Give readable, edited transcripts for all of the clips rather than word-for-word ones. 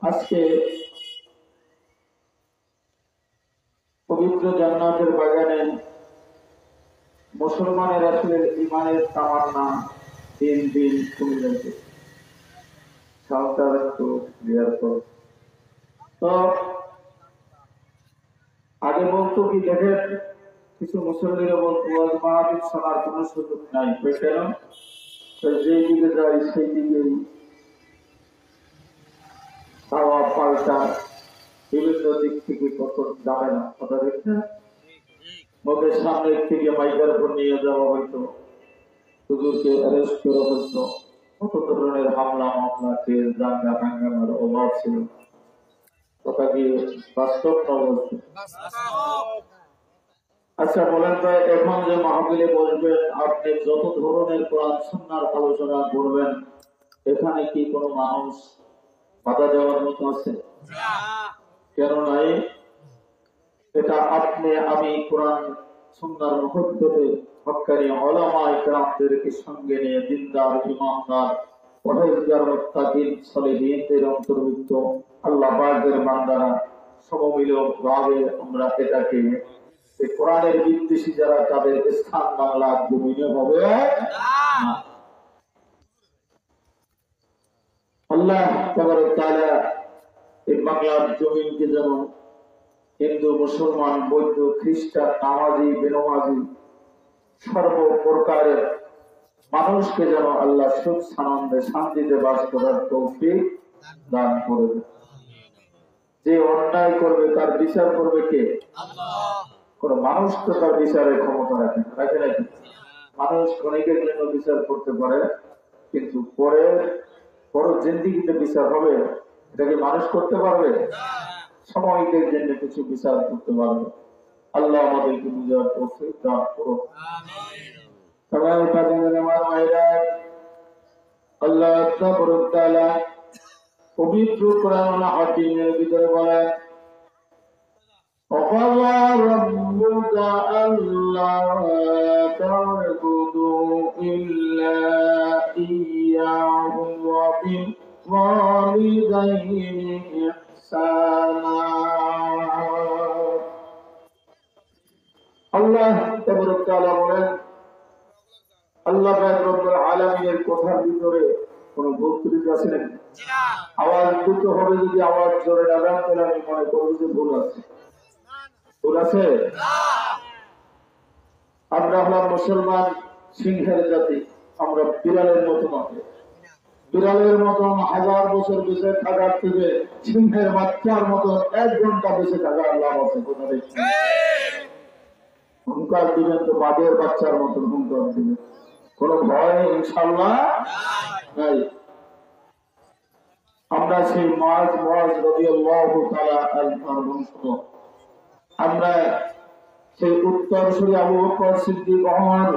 আজকে পবিত্র জান্নাতের বাগানে মুসলমানের আসলে ইমানের তামান্না দিন দিন কমে যাচ্ছে। সাঁওতাল একটু ক্লিয়ার করো তো। আগে বলতো কি, দেখেন কিছু মুসল্লিরা বলতো আজ মাহফিল শোনার কোনো সুযোগ নাই, কেন? যেই দিকে যাই সেই দিকেই খাওয়া পাল্টা বিভিন্ন দিক থেকে কত যাবে না, কথা দেখছে। মুখের সামনের থেকে মাইকের উপর নিয়ে যাওয়া হইতো, হুজুরকে অ্যারেস্ট করা হইতো, কত ধরনের হামলা মামলা, তেল দাঙ্গা হাঙ্গামার অভাব ছিল। কথা কি বাস্তব না বলছে? আচ্ছা বলেন তো, এখন যে মাহফিলে বসবেন, আপনি যত ধরনের কোরআন সুন্নাহর আলোচনা করবেন, এখানে কি কোনো মানুষ বাধা দেওয়ার মতো আছে? কেন নাই? এটা আপনি আমি কোরআন সুন্নাহর মুহব্বতে হক্কানি উলামা ইকরামদেরকে সঙ্গে নিয়ে দিনদার ইমানদার পরহেজগার মুত্তাকিন সালিহিনদের অন্তর্ভুক্ত আল্লাহ পাকের বান্দারা সমমিলভাবে আমরা এটাকে কোরআনের বিদ্বেষী যারা, তাদের স্থান বাংলা জমিনে হবে না। আল্লাহ তাবারক তাআলা এই বাংলার জমিনকে যেন হিন্দু মুসলমান বৌদ্ধ খ্রিস্টান নামাজি বেনামাজি সর্বপ্রকারের মানুষকে যেন আল্লাহ সুখ সানন্দে শান্তিতে বাস করার তৌফিক দান করবে। যে অন্যায় করবে তার বিচার করবে কে? কোন মানুষ তো তার বিচারের ক্ষমতা রাখে নাকি? মানুষ ক্ষণিকের জন্য বিচার করতে পারে, কিন্তু পরে বড় জিন্দিগিতে বিচার হবে, এটাকে মানুষ করতে পারবে? সময়কের জন্য কিছু বিচার করতে পারবে। আল্লাহ আমাদেরকে বুঝার তৌফিক দান করুন। আল্লাহ তাবারক তাআলা পবিত্র কোরআন হাকিমের ভিতরে বলেন, وَقَضَى رَبُّكَ أَلَّا تَعْبُدُوا إِلَّا إِيَّاهُ وَبِالْوَالِدَيْنِ إِحْسَانًا। আল্লাহ তাবারক তাআলা বলেন, আল্লাহ পাক রব্বুল আলামিনের কথার ভিতরে কোনো ভুল ত্রুটি আছে নাকি? আওয়াজ দিতে হবে, যদি আওয়াজ জোরে না দেন তাহলে আমি মনে করব যে ভুল আছে। ভুল আছে? আমরা হলাম মুসলমান সিংহের জাতি, আমরা বিড়ালের মতো নয়। বিড়ালের মতন 1000 বছর বেঁচে থাকার থেকে সিংহের বাচ্চার মতো 1 ঘন্টা বেঁচে থাকার লাভ আছে। কোথা দেখছি হুঙ্কার দিবেন তো বাঘের বাচ্চার মতন হুঙ্কার দিবেন, কোন ভয় ইনশাআল্লাহ নাই। আমরা সেই মুআজ রাদিয়াল্লাহু তাআলা আনহুর বংশ, আমরা সেই উত্তরসূরি আবু বকর সিদ্দিক ওমর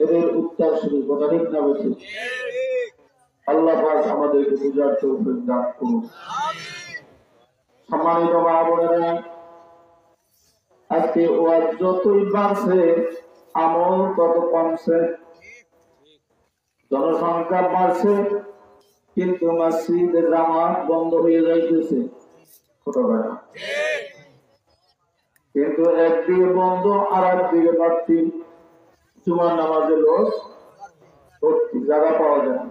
এদের উত্তরসূরি। কথা ঠিক না বেশি? আল্লাহ পাক আমাদেরকে বুঝার তৌফিক দান করুন। সম্মানিত মা বোনেরা, আজকে ওয়াজ যতই বাড়ছে আমল তত কমছে। জনসংখ্যা বাড়ছে কিন্তু মসজিদের জামাত বন্ধ হয়ে যাইতেছে। কিন্তু একদিকে বন্ধ আর একদিকে বাড়তি। জুমার নামাজে লোক ভর্তি, জায়গা পাওয়া যায় না।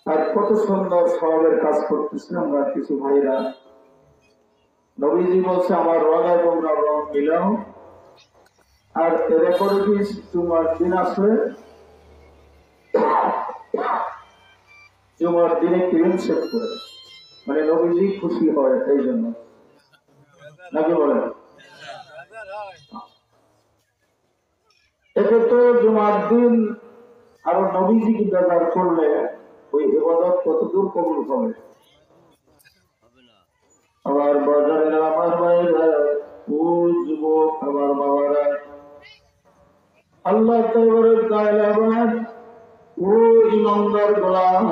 আর কত সুন্দর সওয়াবের কাজ করতেছে আমরা কিছু ভাইরা। নবীজি বলছে, আমার রং আর তোমরা রং মিলাও। আর এরা করে কি, জুমার দিন আসলে জুমার দিনে ক্রিম সেট করে, মানে নবীজি খুশি হয় এই জন্য, নাকি বলেন? এতে তো জুমার দিন আরো নবীজিকে ব্যবহার করলে ওই ইবাদত কতদূর কবুল হবে। আমার বাজারের আমার ভাইরা, ও যুবক আমার বাবারা, আল্লাহ তাবারক তাআলা বলেন, ও ইমানদার গোলাম,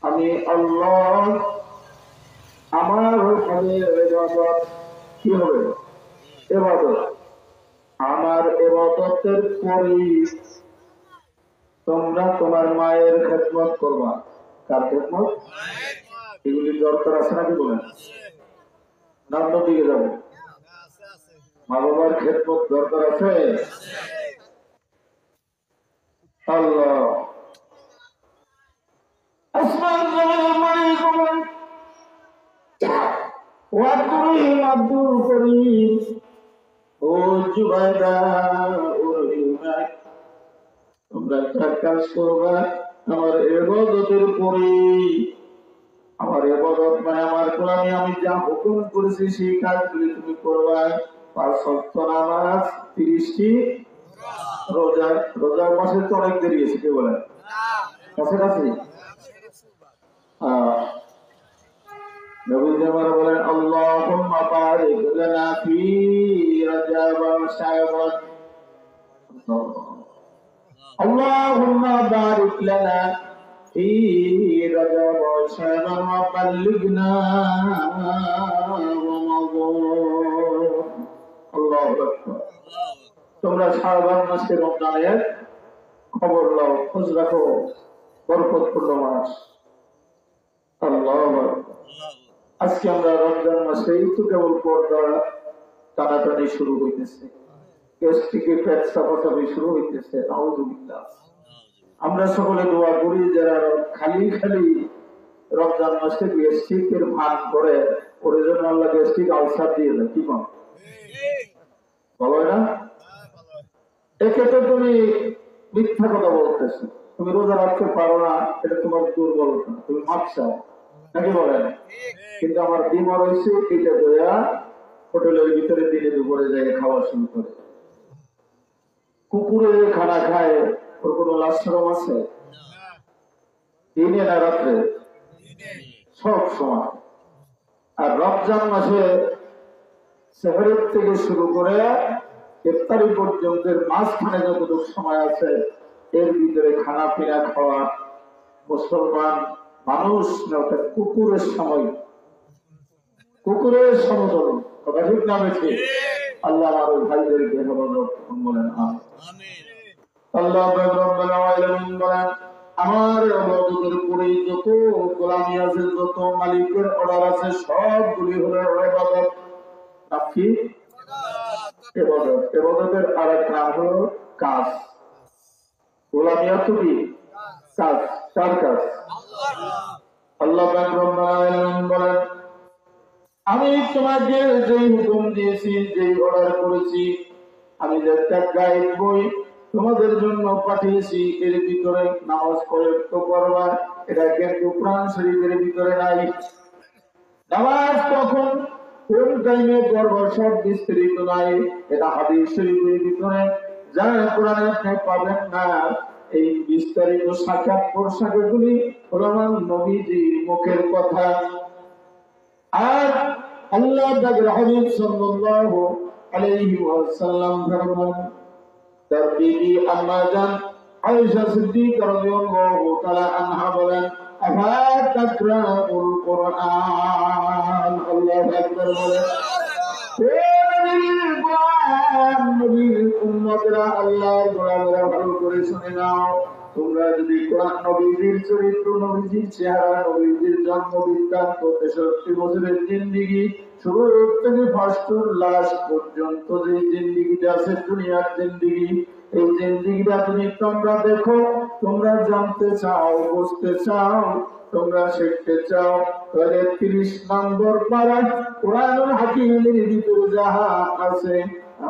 আমি আল্লাহ আমার ওখানে ইবাদত কি হবে? ইবাদত। আমার ইবাদতের পরেই তোমরা তোমার মায়ের খেদমত করবা। কার খেদমত? এগুলি দরকার আছে নাকি বলেন? নাম দিকে যাবো। মা বাবার খেদমত দরকার আছে। আল্লাহ আসমান জমিনের মালিক বলেন ওয়াদুরিহিম আব্দুল করিম ও জুবাইদা ও রহিমা, তোমরা একটা কাজ করবা, আমার ইবাদতের পরে, আমার ইবাদত মানে আমার গোলামি, আমি যা হুকুম করেছি সেই কাজগুলি তুমি করবা। 5 ওয়াক্ত নামাজ, 30টি রোজা। রোজার মাসে তো অনেক দেরি আছে, কে বলেন? কাছাকাছি। নবী আমার বলেন আল্লাহুম্মা বারিক লানা ফি রাজাব ওয়া শাবান, আল্লাহুম্মা বারিক লানা ফি রাজাব ওয়া শাবান ওয়া বাল্লিগনা রমাদান। আল্লাহু আকবার। তোমরা শাবান মাসের রমজানের খবর নাও, খোঁজ রাখো, বরকতপূর্ণ মাস। আল্লাহু আকবার। আজকে আমরা রমজান মাসেই তো কেবল পর্দা টানাটানি শুরু হইতেছে, গ্যাস্ট্রিকে পেট চাপাচাপি শুরু হইতেছে। আউযুবিল্লাহ। আমরা সকলে দোয়া করি যারা খালি খালি রমজান মাসে গ্যাস্ট্রিকের ভান করে, ওর জন্য আল্লাহ গ্যাস্ট্রিক আলসার দিয়ে দেয়। কি কম বলো না? একে তো তুমি মিথ্যা কথা বলতেছো, তুমি রোজা রাখতে পারো না, এটা তোমার দুর্বলতা, তুমি মাপ চাও নাকি বলেন? কিন্তু আমার বিমার হয়েছে, এটা দয়া হোটেলের ভিতরে দিনে দুপুরে যায় খাওয়া শুরু করে। কুকুরে খানা খায়, ওর কোনো লাশরম আছে? দিনে না রাত্রে? সব সময়। আর রমজান মাসে সেহরের থেকে শুরু করে ইফতারি পর্যন্ত মাঝখানে যতটুকু সময় আছে, এর ভিতরে খানা পিনা খাওয়া মুসলমান মানুষ ওটা কুকুরের সময়, কুকুরের সমতল। কথা ঠিক না বেশি? আল্লাহ আমার ওই ভাইদেরকে হেফাজত বলেন আমিন। আল্লাহ রাব্বুল আলামিন বলেন আমার ইবাদতের পরে যত গোলামি আছে, যত মালিকের অর্ডার আছে, সবগুলি হলো ইবাদত। কি ইবাদত? ইবাদতের আরেক নাম হলো কাজ। গোলামি অর্থ কি? কাজ। কার কাজ? আল্লাহ রাব্বুল আলামিন বলেন আমি তোমাকে যেই হুকুম দিয়েছি, যেই অর্ডার করেছি, আমি যে একটা গাইড বই তোমাদের জন্য পাঠিয়েছি, এর ভিতরে নামাজ প্রয়োগ করবা। এটা কিন্তু কোরআন শরীফের ভিতরে নাই। নামাজ কখন কোন টাইমে পড়বা সব বিস্তারিত নাই, এটা হাদিস শরীফের ভিতরে, যা কোরআনে আপনি পাবেন না। এই বিস্তারিত সাক্ষাৎ পোশাকগুলি রহমান নবীজির মুখের কথা। আর আল্লাহ পাকের হাবিব সাল্লাল্লাহু আলাইহি ওয়াসাল্লাম ফরমান, তার বিবি আম্মা জান আয়েশা সিদ্দিকা রাদিয়াল্লাহু তাআলা আনহা বলেন আফা তাকরাউল কুরআন। আল্লাহু আকবার বলেন নবীর উম্মতরা, আল্লাহর গোলামেরা ভালো করে শুনে নাও। তোমরা যদি কোরআন নবীজির চরিত্র, নবীজির চেহারা, নবীজির জন্ম বৃত্তান্ত, 63 বছরের জিন্দেগি, শুরু থেকে ফার্স্টর লাস্ট পর্যন্ত যে জিন্দেগিটা আছে, দুনিয়ার জিন্দেগি, এই জিন্দেগিটা যদি তোমরা দেখো, তোমরা জানতে চাও, বুঝতে চাও, তোমরা শিখতে চাও, তাহলে 30 নম্বর পারা কোরআনুল হাকীমের ভিতরে যাহা আছে,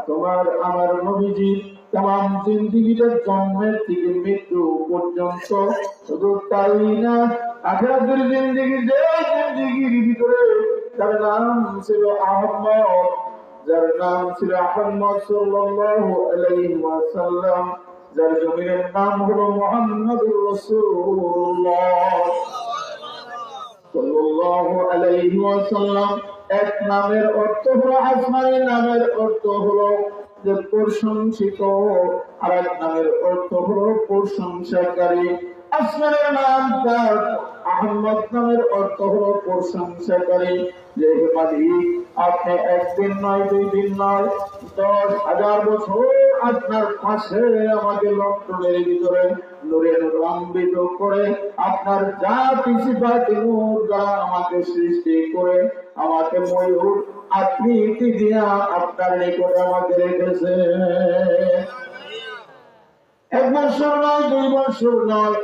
তোমার আমার নবীজির তাম জিন্দেগিটা জন্মের থেকে মৃত্যু পর্যন্ত, শুধু তাই না আখিরাতের জিন্দেগি, যে জিন্দেগির ভিতরে তার নাম ছিল আহমদ, যার নাম ছিল আহমদ সাল্লাল্লাহু আলাইহি ওয়াসাল্লাম, যার জমিনের নাম হলো মুহাম্মদুর রাসূলুল্লাহ সাল্লাল্লাহু আলাইহি ওয়াসাল্লাম। এক নামের অর্থ হলো আসমানী, নামের অর্থ হলো যে প্রশংসিত, আর এক নামের অর্থ হলো প্রশংসাকারী। আসমানের নাম তার আহমদ, নামের অর্থ হলো প্রশংসাকারী। যে মালিক আপনি একদিন নয়, 2 দিন নয়, 10,000 বছর আপনার পাশে আমাকে লন্ডনের ভিতরে নূরে নূরান্বিত করে আপনার জাতি সিফাতে নূর দ্বারা আমাকে সৃষ্টি করে আমাকে ময়ূর আকৃতি দিয়া আপনার নিকটে আমাকে রেখেছে। 1 বছর নয়, 2 বছর নয়,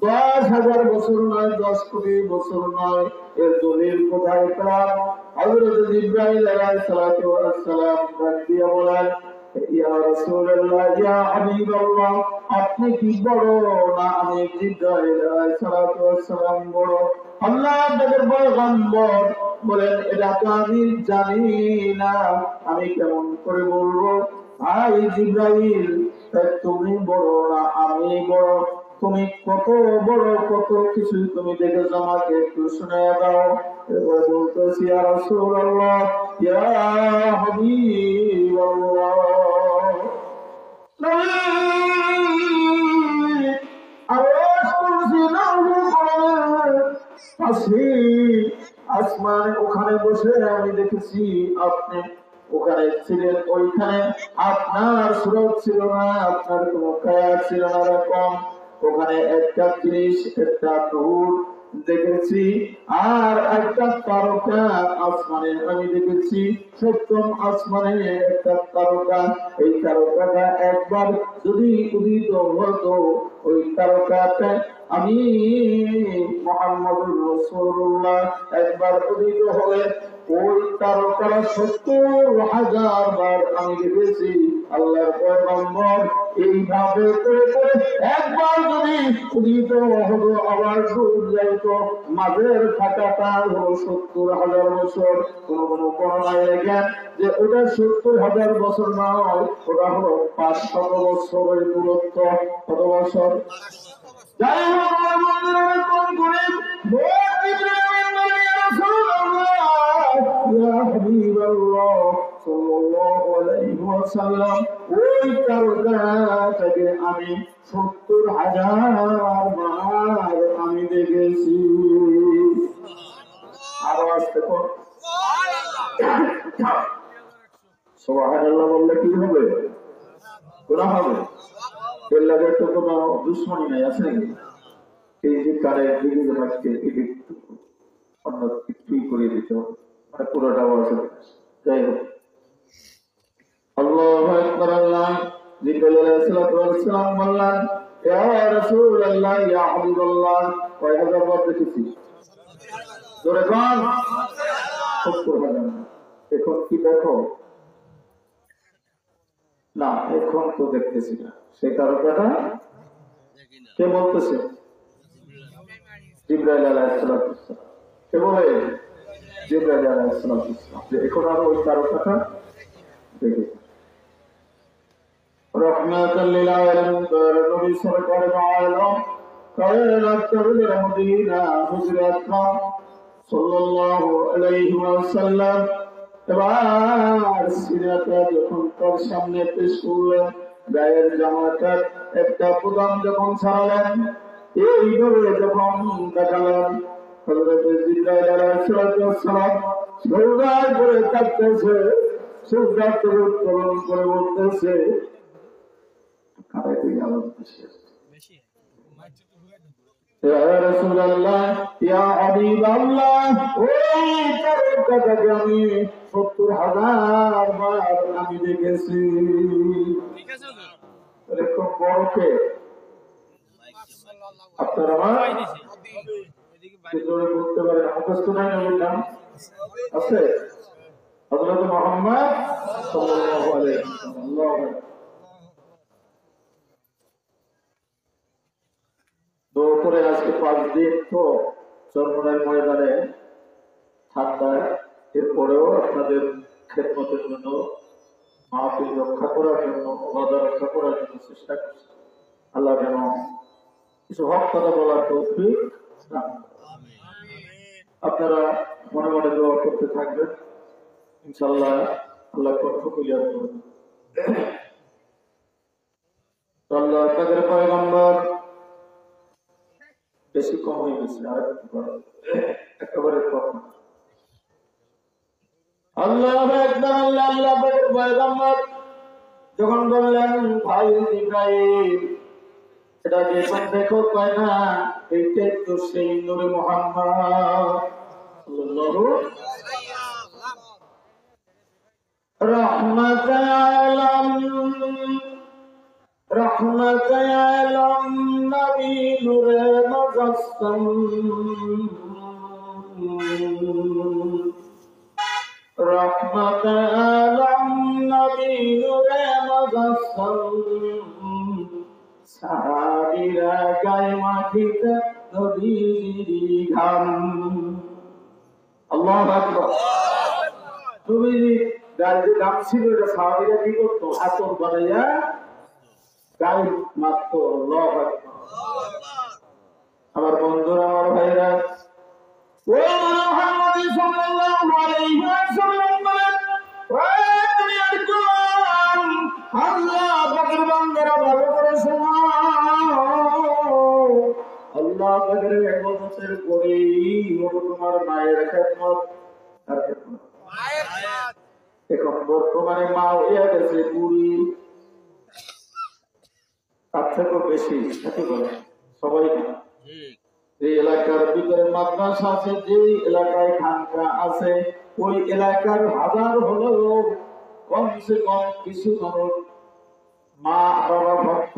10,000 বছর নয়, 10 কোটি বছর নয়। এর দলিল কোথায় পেলাম? হযরত জিবরাইল আলাইহিস সালাতু ওয়াস সালাম দিয়া বলেন, ইয়া রাসূলুল্লাহ, ইয়া হাবিবাল্লাহ, আপনি কি বড় না আমি জিবরাইল আলাইহিস সালাতু ওয়াস সালাম বড়? আল্লাহ আপনাদের পয়গম্বর বলেন, এটা তো আমি জানি না, আমি কেমন করে বলবো? ভাই জিবরাইল, তুমি বড় না আমি বড়? তুমি কত বড়, কত কিছু তুমি দেখেছো, আমাকে একটু শুনে দাও। এবার বলতেছি, ইয়া রাসূলুল্লাহ, ইয়া হাবিবাল্লাহ, আসমান ওখানে বসে আমি দেখেছি আপনি ওখানে ছিলেন, ওইখানে আপনার সুরত ছিল না, আপনার কোনো কায়া ছিল না, এরকম ওখানে একটা জিনিস, একটা নূর দেখেছি, আর একটা তারকা আসমানে আমি দেখেছি, সপ্তম আসমানে একটা তারকা। এই তারকাটা একবার যদি উদিত হতো, ওই তারকাটা আমি মুহাম্মদুর রাসূলুল্লাহ একবার উদিত হলে ওই তারকার 70,000 বার আমি দেখেছি। আল্লাহর পয়গম্বর এইভাবে করে করে একবার যদি উদিত হতো, আবার ডুব যাইত, মাঝের ফাঁকাটা হলো 70,000 বছর। কোন কোন বর্ণনায় লেখেন যে ওটা 70,000 বছর নয়, ওটা হলো 500 বছরের দূরত্ব। কত বছর? যাই হোক, আমার বন্ধুরা কম করে ওই তারকাটাকে আমি 70,000 বার আমি দেখেছি। আরো আসতে পর সুবহানাল্লাহ বললে কি হবে? গুনাহ হবে। এর লাগে তো কোনো দুশ্মনী নাই, আছে নাকি? এই যে কারে দিকে যাচ্ছে, এটি অন্য কিছুই করিয়ে দিতে হবে, মানে পুরোটা আছে। যাই হোক, আল্লাহু আকবার। আল্লাহ জিবরাইল আলাইহিস সালাম বললেন, ইয়া রাসূলুল্লাহ, ইয়া হাবিবাল্লাহ, কয় হাজার বার দেখেছি? জোরে বল। 70,000। এখন কি দেখো? না, এখন তো দেখতেছি না। সে তারকাটা কে বলতেছে? জিবরাইল আলাইহিস সালাম। কে বলে? জিবরাইল আলাইহিস সালাম। যে এখন আরো ওই তারকাটা দেখে রহমাতাল লিল আলামিন নবী সরকার আলম কায়নাত তাবির মদিনা হুজুর আকরাম সাল্লাল্লাহু আলাইহি ওয়াসাল্লাম এবার সিরাতটা যখন তার সামনে পেশ করলেন, গায়ের জামাটার একটা প্রদান যখন ছাড়ালেন, এইভাবে যখন দেখালেন, হযরত জিবরাইল আলাইহিস সালাম সৌদার করে থাকতেছে, সৌদার করে উত্তোলন করে বলতেছে, ইয়া রাসূলুল্লাহ, ইয়া হাবিবাল্লাহ, ওই তারকাটাকে আমি 70,000 বার আমি দেখেছি। এরকম বড় কে? আপনারা বলতে পারেন, মুখস্থ নাই নবীর নাম আছে? হযরত মুহাম্মদ সাল্লাল্লাহু আলাইহি ওয়াসাল্লাম। তো করে আজকে 5 দিন তো চরমনার ময়দানে ঠান্ডা, এরপরেও আপনাদের খেদমতের জন্য, মাহফিল রক্ষা করার জন্য, ওয়াদা রক্ষা করার জন্য চেষ্টা করছি। আল্লাহ যেন কিছু হক কথা বলার তৌফিক দান করেন। আপনারা মনে মনে দোয়া করতে থাকবেন, ইনশাআল্লাহ আল্লাহ কণ্ঠ ক্লিয়ার করবেন। আল্লাহ আপনাদের পয়গম্বর বেশি কম হয়ে গেছে, আর একেবারে কম। আল্লাহ আকবার। আল্লাহ আপনাদের পয়গম্বর যখন বললেন ভাই ইব্রাহিম এটা যখন দেখো কয় না এইটাই তো সেই নূরে মুহাম্মদ সাল্লাল্লাহু রাহমাতাল আলামিন রহমতে আলম নবী নূরে মুজাসসাম রহমতে আলম নবী নূরে মুজাসসাম সাহাবীরা গায়ে মাটিতে নবীর ঘাম আল্লাহু আকবার নবীর গায়ে যে ঘাম ছিল এটা সাহাবীরা কি করতো আতর বানাইয়া গায়ে মাত্র আল্লাহু আকবার আমার বন্ধুরা আমার ভাইরা ও মুহাম্মদ সাল্লাল্লাহু আলাইহি ওয়াসাল্লাম ওই দুনিয়ার কোন আল্লাহ পাকের বান্দারা ভালো করে শোনো আল্লাহ পাকের ইবাদতের করেই হলো তোমার মায়ের খেদমত আর খেদমত এখন বর্তমানে মা হইয়া গেছে বুড়ি তার থেকেও বেশি কি বলে সবাই যে এলাকার ভিতরে মাদ্রাসা আছে যে এলাকায় খানকা আছে ওই এলাকার হাজার হলেও কমসে কম কিছু মানুষ মা বাবা ভক্ত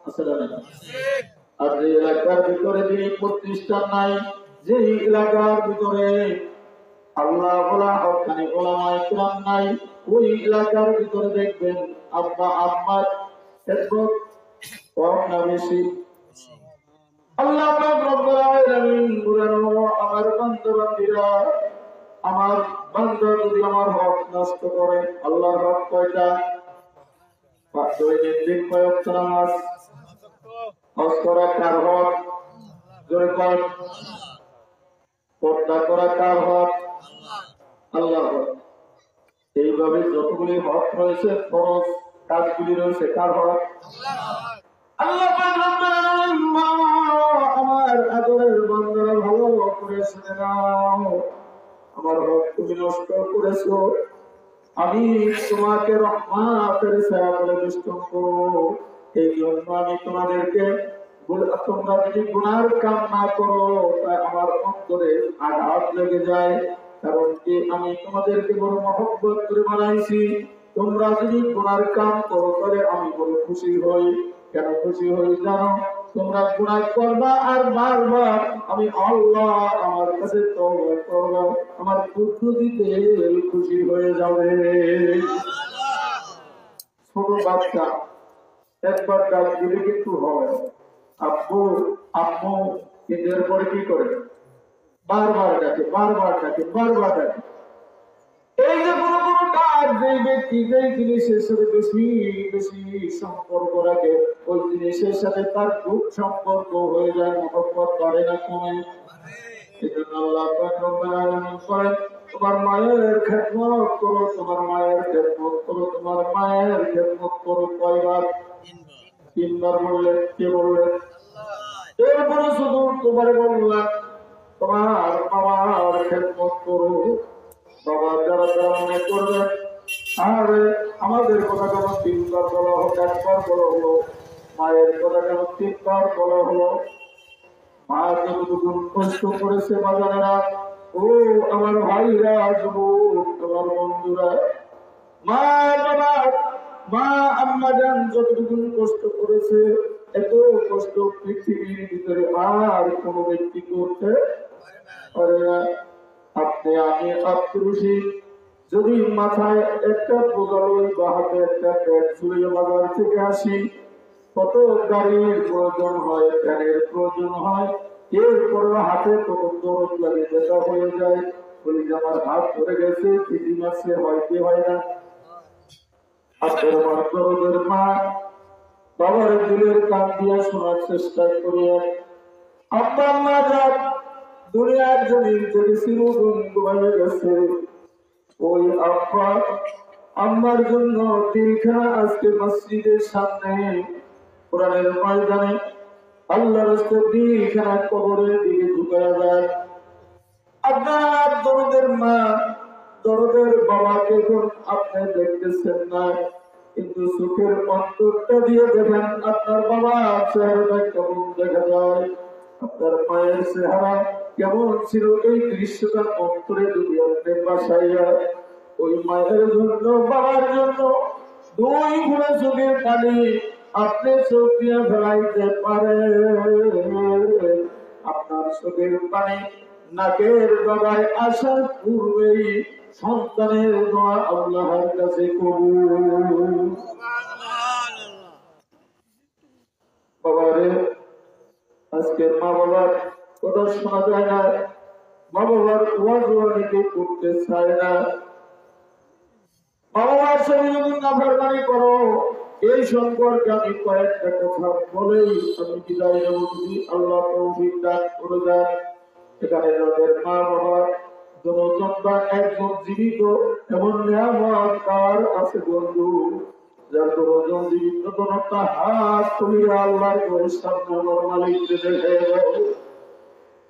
আছে না আর যে এলাকার ভিতরে যে প্রতিষ্ঠান নাই যে এলাকার ভিতরে আল্লাহ বলা হকানি ওলামায়ে কিরাম নাই ওই এলাকার ভিতরে দেখবেন আব্বা আম্মার খেদমত কম না বেশি আল্লাহ পাক রব্বুল আলামিন বলেন আমার বান্দা-বান্দীরা আমার বান্দা যদি আমার হক নষ্ট করে আল্লাহর হক কয়টা দৈনিক কয়েক নামাজ হজ করা কার হক জোরে কর পর্দা করা কার হক আল্লাহর হক এইভাবে যতগুলি হক রয়েছে ফরজ কাজগুলি রয়েছে কার হক আল্লাহ পাক রব্বুল আলামিন আমার আদরের বান্দারা ভালো করে শুনে নাও আমার হক তুমি নষ্ট করেছো আমি তোমাকে রহমতের ছায়া বলে বেষ্টন করো এই জন্য আমি তোমাদেরকে তোমরা যদি গুনার কাম না করো তাই আমার অন্তরে আঘাত লেগে যায় কারণ কি আমি তোমাদেরকে বড় মহব্বত করে বানাইছি তোমরা যদি গুনার কাম করো তাহলে আমি বড় খুশি হই কেন খুশি হই জানো তোমরা গুনাহ করবা আর বারবার আমি আল্লাহ আমার কাছে তওবা করব আমার পদ্ধতিতে খুশি হয়ে যাবে ছোট বাচ্চা একবার ডাক দিলে কিন্তু হবে আব্বু আম্মু এদের পরে কি করে বারবার ডাকে বারবার ডাকে বারবার ডাকে এই যে কোনো কোনো কাজ যে ব্যক্তি যেই জিনিসের সাথে বেশি বেশি সম্পর্ক রাখে ওই জিনিসের সাথে তার খুব সম্পর্ক হয়ে যায় মহব্বত করে না কমে এজন্য আল্লাহ পাক রব্বুল আলামিন করেন তোমার মায়ের খেদমত করো তোমার মায়ের খেদমত করো তোমার মায়ের খেদমত করো কয়বার তিনবার বললেন কে বললেন এরপরে শুধু তোমারে বললাম তোমার বাবার খেদমত করো বাবা যারা যারা মনে করবে আরে আমাদের কথা কেন তিনবার বলা হোক একবার বলা হলো মায়ের কথা কেন তিনবার বলা হলো মা যতটুকু কষ্ট করেছে বাজারেরা ও আমার ভাইরা যুবক আমার বন্ধুরা মা বাবা মা আম্মা জান যতটুকু কষ্ট করেছে এত কষ্ট পৃথিবীর ভিতরে আর কোন ব্যক্তি করতে পারে না আপনি আমি আত্মরুষি যদি মাথায় একটা বোঝালো বা হাতে একটা ব্যাগ ঝুলিয়ে বাজার থেকে আসি কত গাড়ির প্রয়োজন হয় ফ্যানের প্রয়োজন হয় এরপরে হাতে কত দরদ লাগে যেটা হয়ে যায় বলি যে আমার হাত ধরে গেছে তিন মাসে হয় কি হয় না আপনার আমার দরদের মা বাবার দিলের কান দিয়ে শোনার চেষ্টা করিয়া আপনার মা যান দুনিয়ার জমিন থেকে চিরবন্ধু হয়ে গেছে ওই আব্বা আম্মার জন্য তিলখানা আজকে মসজিদের সামনে কোরআনের ময়দানে আল্লাহ রাস্তায় তিলখানা কবরের দিকে ঢুকায়া যায় আপনার দরদের মা দরদের বাবাকে এখন আপনি দেখতেছেন না কিন্তু চোখের অন্তরটা দিয়ে দেখেন আপনার বাবার চেহারাটা কেমন দেখা যায়, আপনার মায়ের চেহারা কেমন ছিল, এই দৃশ্যটা অন্তরে যদি আপনি বাসাইয়া ওই মায়ের জন্য বাবার জন্য দুই গুণে চোখের পানি আপনি চোখ দিয়ে ফেলাইতে পারেন। আপনার চোখের পানি নাকের ডগায় আসার পূর্বেই সন্তানের দোয়া আল্লাহর কাছে কবুল। বাবারে, আজকে মা বাবার কথা শোনা যায় না, মা বাবার ওয়াজ অনেকে করতে চায় না। মা বাবার সাথে যদি নাফরমানি করো, এই সম্পর্কে আমি কয়েকটা কথা বলেই আমি বিদায় নেব, যদি আল্লাহ তৌফিক দান করে দেন। এখানে যাদের মা বাবার জনজনরা একজন জীবিত এমন নিয়ামত কার আছে বন্ধু, যার জনজন জীবিত জনতা হাত তুলিয়া আল্লাহর ঘরের সামনে আমার মালিককে দেখে,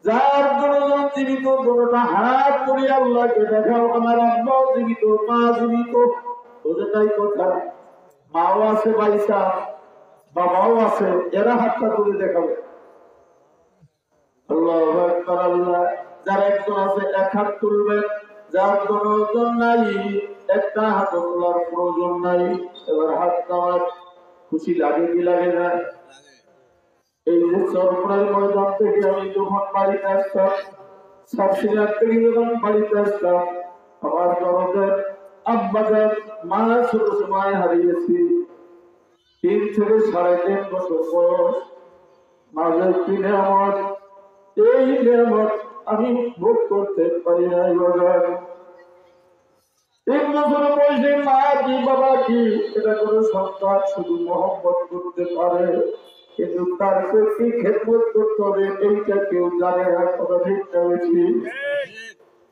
যার জনজন জীবিত জনতা হাত তুলিয়া আল্লাহকে দেখাও। আমার আব্বাও জীবিত, মা জীবিত, ওদেরটাই কথা। মাও আছে বাইসা, বাবাও আছে, এরা হাতটা তুলে দেখাবে। আল্লাহু আকবার। আল্লাহ যার একজন আছে এক হাত তুলবেন, যার জনজন নাই একটা হাত তোলার প্রয়োজন নাই। এবার হাত নামার খুশি লাগে কি লাগে না? এই যে চরমরাই ময়দান থেকে আমি যখন বাড়িতে আসতাম, সাবসিডিয়ার থেকে যখন বাড়িতে আসতাম, আমার জনদের আব্বাদের মা ছোট সময় হারিয়েছি, 3 থেকে 3.5 বছর বয়স। মাঝের দিনে আমার এই নিয়ামত আমি ভোগ করতে পারি নাই। বাজার 3 বছর বয়সে মা কি বাবা কি এটা কোনো সন্তান শুধু মহব্বত করতে পারে, কিন্তু তার প্রতি খেদমত করতে হবে এইটা কেউ জানে না। কথা ঠিক বেশি?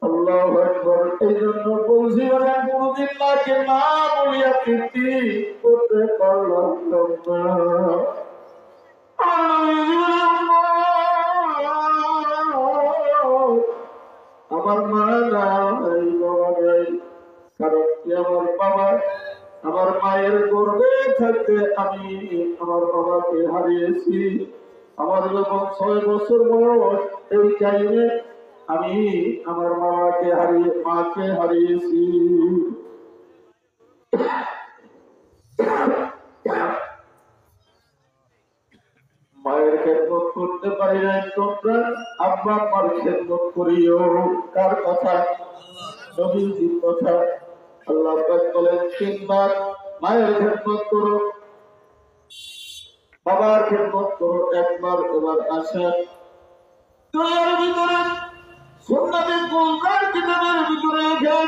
আল্লাহু আকবার। এই জন্য বলছি কোনদিন মাকে মা বলিয়া তৃপ্তি করতে পারলাম না। আমার মা নাই, বাবা নাই, কারণ কি আমার বাবা আমার মায়ের গর্ভে থাকতে আমি আমার বাবাকে হারিয়েছি। আমার যখন 6 বছর বয়স, এই টাইমে আমি আমার মাকে হারিয়েছি। মায়ের খেদমত করতে পারি নাই, তোমরা আব্বা আম্মার খেদমত করিও। কার কথা? নবীজির কথা। আল্লাহ পাক বলেন 3 বার মায়ের খেদমত করো, বাবার খেদমত করো 1 বার। এবার আসে দুনিয়ার ভিতরে সুন্নাতে কুলদার কিতাবের ভিতরে লেখে,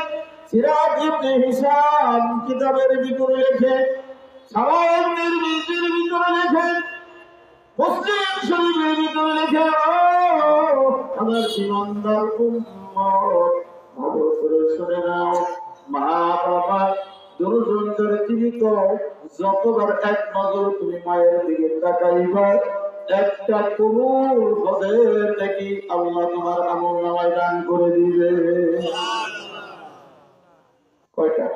সিরাজ ইবনে হিশাম কিতাবের ভিতরে লেখে, সাওয়াব নির্মিজির ভিতরে লেখে, মুসলিম শরীফের ভিতরে লেখে, আমার ইমানদার উম্মত ভালো করে শুনে নাও, মা বাবা দুজনের জীবিত যতবার এক নজর তুমি মায়ের দিকে তাকাইবা, একটা কবুল হজের নাকি আল্লাহ তোমার আমলনামায় দান করে দিবে। কয়টা?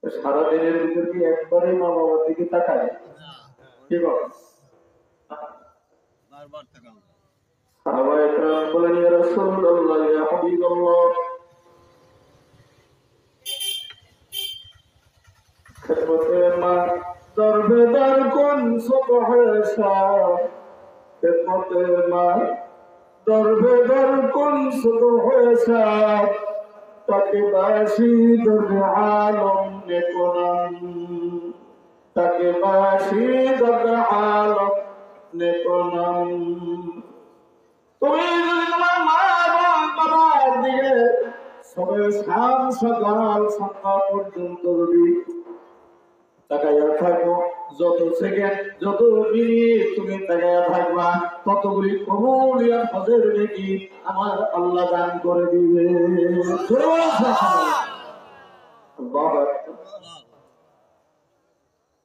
সারাদিনের ভিতর কি একবারে মা বাবার দিকে তাকায়? কি বল? সাহাবায়ে কেরাম বলেন, ইয়া রাসূলুল্লাহ, ইয়া হাবিবাল্লাহ, খেদমতে মা দরবেদার কোন সুবহাসা, খেদমতে মা দরবেদার কোন সুবহাসা, তাকে বাসি দরবে আলম নেকোনাম, তাকে বাসি দরবে আলম নেকোনাম। তুমি যদি তোমার মা এবং বাবার দিকে সবে শাম সকাল সন্ধ্যা পর্যন্ত যদি তাকাইয়া থাকো, যত সেকেন্ড যত মিনিট তুমি তাকাইয়া থাকবা, ততগুলি কবুলিয়াত হজের নেকি আমার আল্লাহ দান করে দিবে।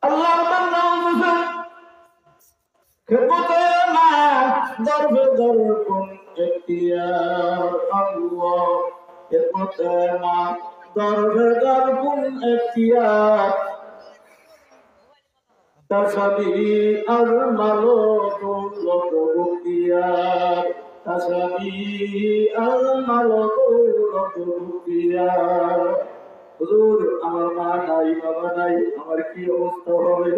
আল্লাহ খেদমতে মা দরবে দরকুন ইখতিয়ার, আল্লাহ খেদমতে মা দরবে দরগুন এখতিয়ার তাসাবি আর মালো দৌলত বুকিয়ার তাসাবি আর মালো দৌলত বুকিয়ার। হুজুর আমার মা নাই বাবা নাই, আমার কি অবস্থা হবে?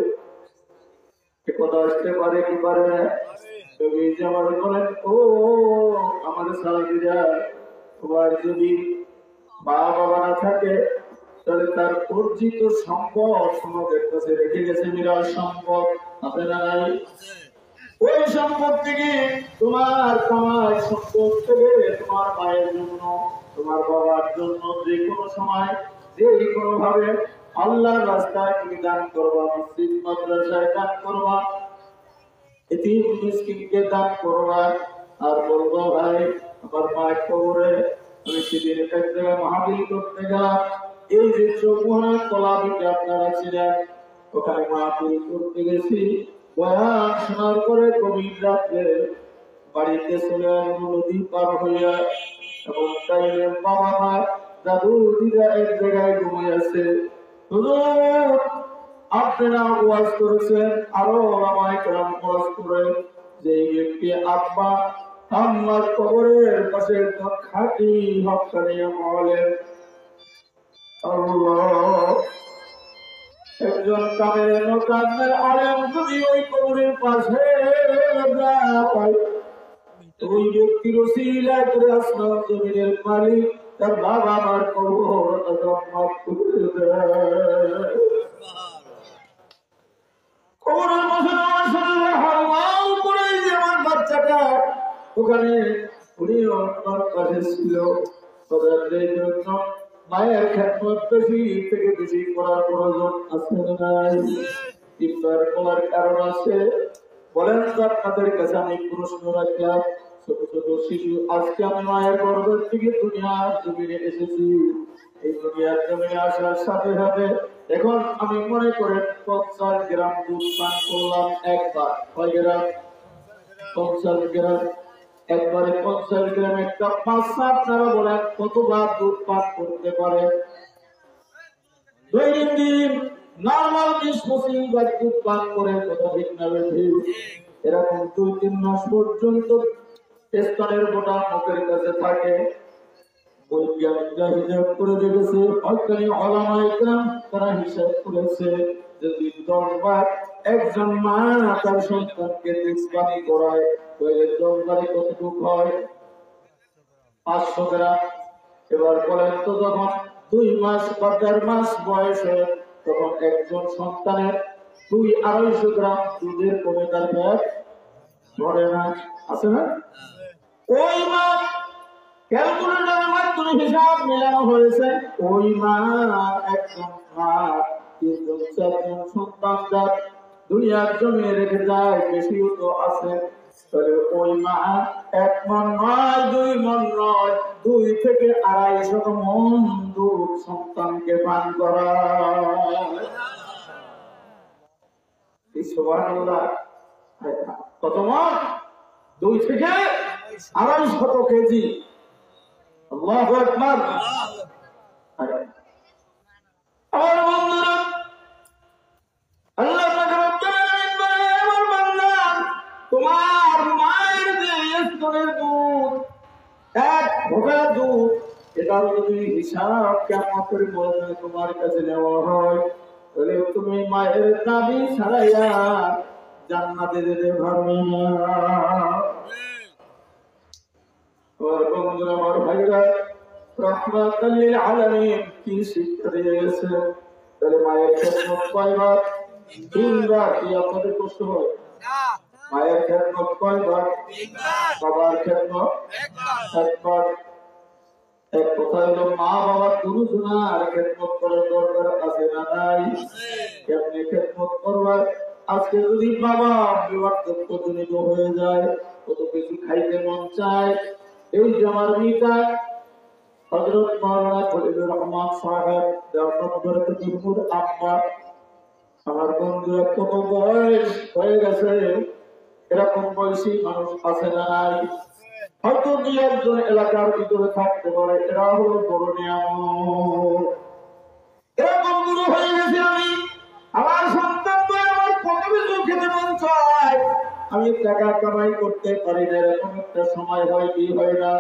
এ কথা আসতে পারে কি পারে না? তুমি যে আমার বলেন, ও আমার সাহাবীরা, তোমার যদি মা বাবা না থাকে তাহলে তার অর্জিত সম্পদ তোমাদের কাছে রেখে গেছে, বিরাট সম্পদ আছে না নাই? ওই সম্পদ থেকে তোমার কামাই সম্পদ থেকে তোমার মায়ের জন্য তোমার বাবার জন্য যে কোনো সময় যে কোনো ভাবে আল্লাহর রাস্তায় তুমি দান করবা, মসজিদ মাদ্রাসায় দান করবা, এতিম মিসকিনকে দান করবা। আর বলবো ভাই আমার মায়ের কবরে আমি সেদিন এক জায়গায় মাহফিল করতে গেলাম, এই যে চৌমুহনা কলাবিতে আপনারা ছিলেন, ওখানে মাহফিল করতে গেছি। বয়ান শোনার পরে গভীর রাত্রে বাড়িতে চলে আসবো নদী পার হইয়া, এবং তাইলে বাবা মা দাদু দিদা এক জায়গায় ঘুমিয়ে আছে। আপনারা ওয়াজ করেছেন, আরো ওলামায়ে কেরাম ওয়াজ করে যে ব্যক্তি আব্বা আম্মার কবরের পাশে খাঁটি হক্কানি আমলের আল্লাহ একজন কামের আলেম যদি ওই কবরের পাশে যায়, ওই ব্যক্তির ওসিলা করে আসমান জমিনের মালিক তার বাবা মার কবর মাফ করে দেয়। কবরের পাশে হাওয়াও করে যে আমার বাচ্চাটা ওখানে উনি আমার পাশে ছিল, তাদের জন্য মায়ের খেদমত বেশি থেকে বেশি করার প্রয়োজন আছে নাই? ইফতার করার কারণ আছে? বলেন তো আপনাদের কাছে আমি প্রশ্ন রাখলাম, ছোট ছোট শিশু আজকে আমি মায়ের গর্ভের থেকে দুনিয়ার জমিনে এসেছি। এই দুনিয়ার জমিনে আসার সাথে সাথে এখন আমি মনে করেন 50 গ্রাম দুধ পান করলাম একবার। কয় গ্রাম? 50 গ্রাম। একবারে 50 গ্রাম একটা বাচ্চা আপনারা বলেন কতবার দুধ পান করতে পারে? দৈনন্দিন নর্মাল 20-25 বার দুধ পান করে, কত ঠিক না বেশি? এরকম 2-3 মাস পর্যন্ত স্তনের গোটা মুখের কাছে থাকে। বৈজ্ঞানিকরা হিসাব করে দেখেছে, হকানি ওলামায়ে কেরাম তারা হিসাব করেছে যদি 10 বার একজন মা তার সন্তানকে নিষ্পানি করায় তাহলে 10 বারে কতটুকু হয়? 500 গ্রাম। এবার বলেন তো যখন 2 মাস বা 1.5 মাস বয়স হয় তখন একজন সন্তানের 2-250 গ্রাম দুধের কমে তার পেট ভরে না, আছে না? ওই মা ক্যালকুলেটরের মাধ্যমে হিসাব মেলানো হয়েছে, ওই মা একজন মা 3-4 সন্তান যার দুনিয়ার জমিয়ে রেখে যায়, বেশিও তো আছে, তাহলে ওই মা 1 মণ নয় 2 মণ নয় 2 থেকে 250 মণ দুধ সন্তানকে পান করায়। সুবহানাল্লাহ। কত মণ? 2 থেকে 250 কেজি। আল্লাহু আকবার। আমার বন্ধুরা, আল্লাহ পাক রব্বুল আলামিন বলে, আমার বান্দা তোমার মায়ের যে স্তনের দুধ, এক ফোঁটা দুধ, এটার যদি হিসাব কিয়ামতের ময়দানে তোমার কাছে নেওয়া হয় তাহলে তুমি মায়ের দাবি ছাড়াইয়া জান্নাতে যেতে পারবে না। বন্ধুরা, আমার ভাইরা, রাহমাতাল লিল আলামিন কি শিক্ষা দিয়েছে? তাহলে মায়ের খেদমত কয়বার? 3 বার। কি আপনাদের কষ্ট হয়? মায়ের খেদমত কয়বার? 3 বার। বাবার খেদমত 1 বার। এক কথা হলো মা বাবার দুজনার খেদমত করার দরকার আছে না নাই? কেমনে খেদমত করবার? আজকে যদি বাবা বিবার্ধক্যজনিত হয়ে যায়, কত কিছু খাইতে মন চায়, এই যে আমার মিতা হযরত মাওলানা খলিলুর রহমান সাহেব দাওয়াত বরকতুল আম্মা, আমার বন্ধুরা কত বয়স হয়ে গেছে, এরকম বয়সী মানুষ আছে না নাই? হয়তো দুই একজন এলাকার ভিতরে থাকতে পারে, এরা হলো বড় নিয়ামত। এরকম গুরু হয়ে গেছে আমি, আমার সন্তান আমার প্রথমে খেতে মন চায়, আমি টাকা কামাই করতে পারি না, এরকম একটা সময় হয় কি হয় না,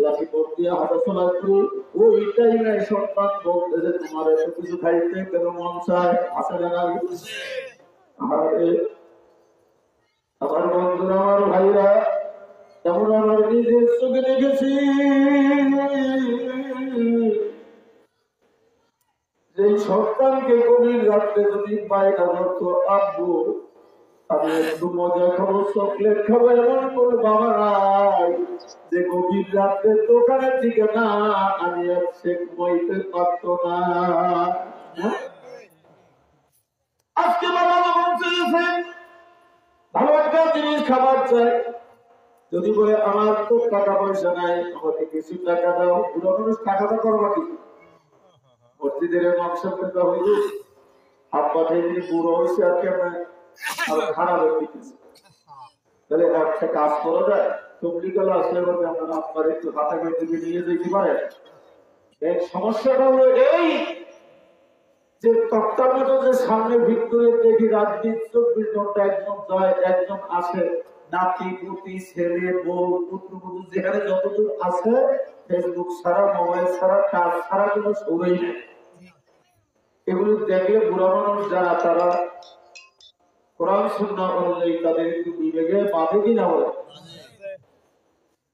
লাঠি পড় দিয়ে হাঁটাচলা করি, ওই টাইমে সন্তান বলতেছে তোমার এত কিছু খাইতে কেন মন চায়, আসে না? আমার বন্ধুরা, আমার ভাইরা, যেমন আমার নিজের চোখে দেখেছি যে সন্তানকে গভীর রাত্রে যদি বাইরে ধরতো, আব্বু আমি একটু মজা খাবো, চকলেট খাবো, এমন করে বাবা নাই যে গভীর রাত্রে দোকানের দিকে না আমি সে ঘুমাইতে পারতো না। আজকে বাবা যখন চেয়েছে ভালো একটা জিনিস খাবার চাই, যদি বলে আমার তো টাকা পয়সা নাই, আমাকে কিছু টাকা দাও, বুড়ো মানুষ টাকাটা করবা কি? মসজিদের মাংসের হইল আব্বা থেকে বুড়ো হয়েছে আর কেমন আর খারাপ হয়ে দিতেছে, তাহলে একটা কাজ করা যায়, চুমলি গেলে আসলে আপনার আব্বার একটু হাতাকে দিকে নিয়ে যেতে পারে। এই সমস্যাটা হলো এই যে তক্তার মতো যে সামনে ভিক্টোরিয়া দেখি রাত দিন 24 ঘন্টা একজন যায় একজন আসে, নাতি পুতি ছেলে বউ পুত্রবধূ যেখানে যতদূর আছে, ফেসবুক ছাড়া মোবাইল ছাড়া কাজ ছাড়া কোনো সবই নেই। এগুলো দেখলে বুড়া মানুষ যারা তারা কোরআন সুন্নাহ অনুযায়ী তাদের একটু বিবেকে বাধে কিনা বলে,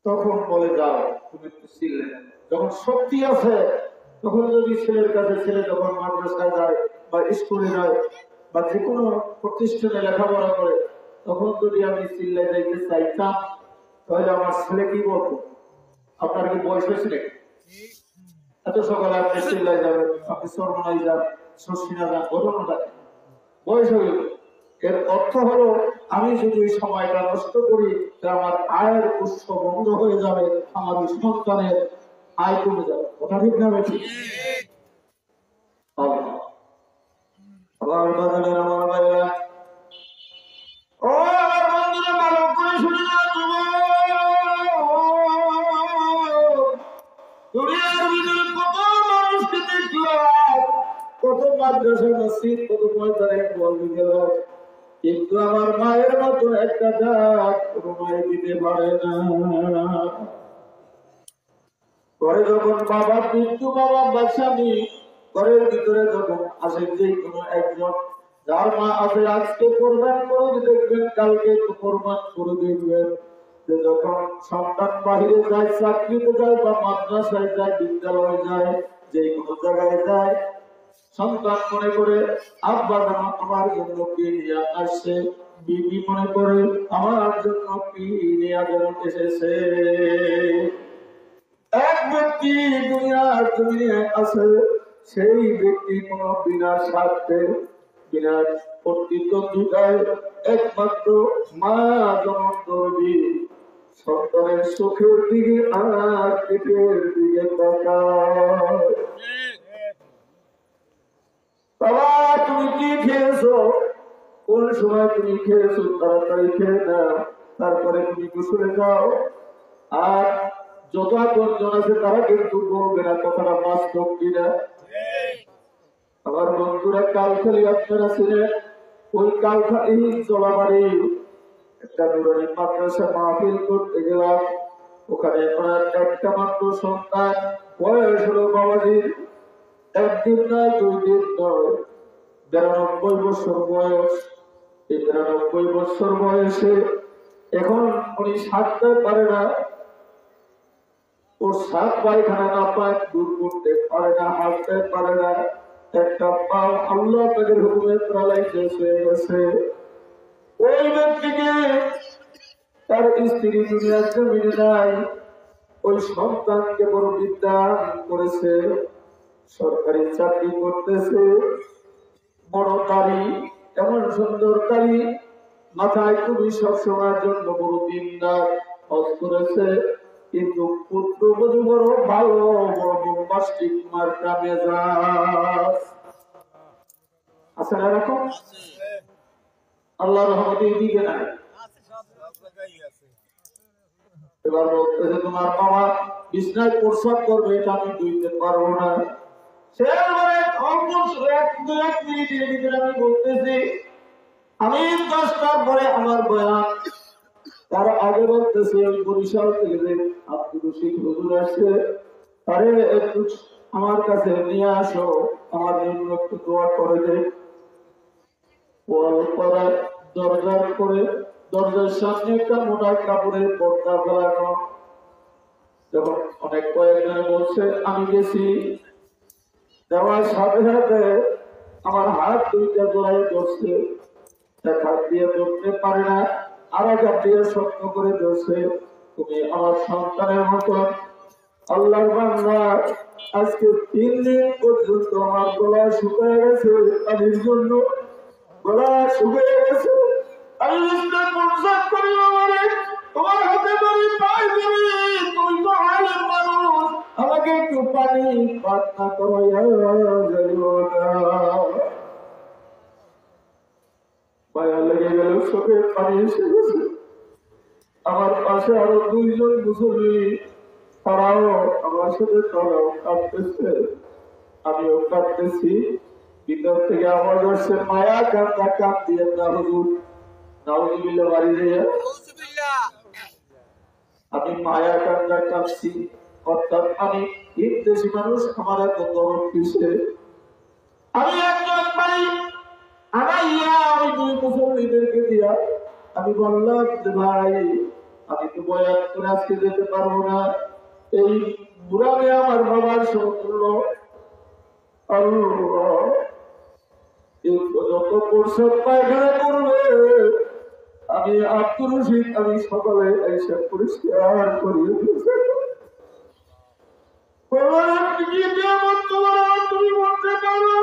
তখন বলে যাও তুমি একটু ছিলে, যখন শক্তি আছে তখন যদি ছেলের কাছে, ছেলে যখন মাদ্রাসায় যায় বা স্কুলে যায় বা যে কোনো প্রতিষ্ঠানে লেখাপড়া করে, তখন যদি আমি চিল্লাই যাইতে চাইতাম তাহলে আমার ছেলে কি বলতো, আপনার কি বয়স হয়েছে নাকি এত সকালে আপনি চিল্লাই যাবেন, আপনি সরমনাই যান, শর্ষিনা যান, ঘটনাটা বয়স হয়ে গেল। এর অর্থ হলো আমি যদি ওই সময়টা নষ্ট করি আমার আয়ের উৎস বন্ধ হয়ে যাবে, আমার সন্তানের আয় কমে যাবে। কথা ঠিক না বেশি? আবার বাজারের আমার ভাইরা, ও আমার বন্ধুরা ভালো করে শুনে না, দুনিয়ার ভিতরে কত মানুষকে দেখলাম, কত মাদ্রাসা মসজিদ, কত ময়দানে বল গেল, কিন্তু আমার মায়ের মতো একটা ডাক কোনো মায়ের দিতে পারে না। পরে যখন বাবা মৃত্যু, বাবা বাচ্চামি ঘরের ভিতরে যখন আসে যে কোনো একজন, যার মা আছে আজকে কোরবান করে দেখবেন, কালকে কোরবান করে দেখবেন, যে যখন সন্তান বাহিরে যায়, চাকরিতে যায় বা মাদ্রাসায় যায়, বিদ্যালয়ে যায়, যে কোনো জায়গায় যায়, সন্তান মনে করে আব্বা আমার জন্য কি নিয়ে আসছে, বিবি মনে করে আমার জন্য কি নিয়ে এসেছে। এক ব্যক্তি দুনিয়ার জমিনে আছে, সেই ব্যক্তি কোন বিনা স্বার্থে বিনা প্রতিদ্বন্দ্বিতায় একমাত্র মা জনম করবি, সন্তানের সুখের দিকে আর পেটের দিকে তাকায়। বাবা তুমি কি খেয়েছো, কোন সময় তুমি খেয়েছো, তাড়াতাড়ি খেয়ে নাও, তারপরে তুমি গোসলে যাও। আর যত আপনজন আছে তারা কিন্তু বলবে না কথাটা বাস্তব কিনা। আমার বন্ধুরা, কালখালি আপনারা ছিলেন, ওই কালখালি জলাবাড়ি একটা নুরানি মাদ্রাসা মাহফিল করতে গেলাম, ওখানে আপনার একটা মাত্র সন্তান, বয়স হলো বাবাজির একদিন নয় 2 দিন নয় 92 বছর বয়স। এই 93 বছর বয়সে এখন উনি হাঁটতে পারে না, ওর সাত পায়খানা না পায়, দূর করতে পারে না, হাঁটতে পারে না, একটা পাও আল্লাহ তাদের হুকুমে প্রালায় শেষ হয়ে গেছে। ওই ব্যক্তিকে তার স্ত্রী দুনিয়ার জমিনে নাই, ওই সন্তানকে বড় বিদ্যান করেছে, সরকারি চাকরি করতেছে, বড় দাড়ি, এমন সুন্দর দাড়ি, মাথায় খুবই সবসময়ের জন্য বড় দিনদার হজ করেছে, কিন্তু পুত্রবধূ বড় ভালো, বড় বোম্বাস্টিক মার্কা মেজাজ আছে না এরকম? আল্লাহ রহমতে দিকে নাই, এবার বলতেছে তোমার বাবা বিছনায় প্রস্রাব করবে, এটা আমি দুইতে পারবো না। সে এক মিনিটের ভিতরে আমি বলতেছি, আমি 10টার পরে আমার বয়ান, তার আগে বলতেছে ওই বরিশাল থেকে যে আব্দুল রশিদ হুজুর আসছে, তারে একটু আমার কাছে নিয়ে আসো, আমার জন্য একটু দোয়া করে দে। দরজার করে দরজার সামনে একটা মোটা কাপড়ের পর্দা ফেলানো। যখন অনেক কয়েকজন বলছে, আমি গেছি, দেওয়ার সাথে সাথে আমার হাত দুইটা জোড়াই ধরছে, এক হাত দিয়ে ধরতে পারে না, আর এক হাত দিয়ে শক্ত করে ধরছে। তুমি আমার সন্তানের মতো, আল্লাহর বান্দা। আজকে 3 দিন পর্যন্ত আমার গলা শুকিয়ে গেছে, পানির জন্য গলা শুকিয়ে গেছে। আমি প্রসাদ করি তোমার হাতে ধরি, পায়ে ধরি, তুমি তো আলেম মানুষ, আমাকে একটু পানি পান না করাইয়া যাইও না। মায়া লেগে গেল, চোখে পানি এসে গেছে। আমার পাশে আরো 2 জন মুসল্লি, তারাও আমার সাথে তারাও কাঁদতেছে, আমিও কাঁদতেছি। ভিতর থেকে আওয়াজ আসছে, মায়া কান্দা কাঁদ দিয়ে না হুজুর, নাউজুবিল্লাহ বাড়ি দিয়ে। আমি মায়া কান্দা কাঁদছি, অর্থাৎ আমি হিন্দেশি মানুষ, আমার এত দরদ কিসে। আমি একজন ভাই আনাইয়া আমি 2 মুসল্লিদেরকে দিয়া আমি বললাম যে ভাই, আমি তো বয়ান করে আজকে যেতে পারবো না, এই বুড়ামে আমার বাবার সমতুল্য, আল্লাহ যত প্রসাদ পায়খানা করবে, আমি আব্দুল রশিদ আমি সকালে এসে পরিষ্কার করিয়ে দিয়েছি। তুমি বলতে পারো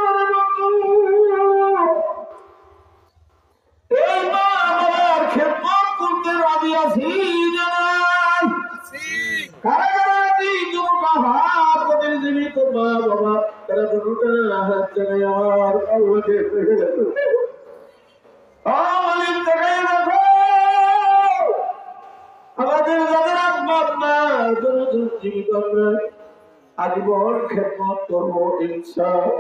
এই মা বাবার খেদমত করতে রাজি আছি জানাই, কারা কারা আছি যুবক হাত তাদের জীবিত মা বাবা, তারা দুটোটা হাত জানাই আমার আল্লাহকে দেখে গেছে। আমাদের যাদের আব্বা মা জীবিত, আমরা আজীবন খেদমত করবো ইনশাআল্লাহ।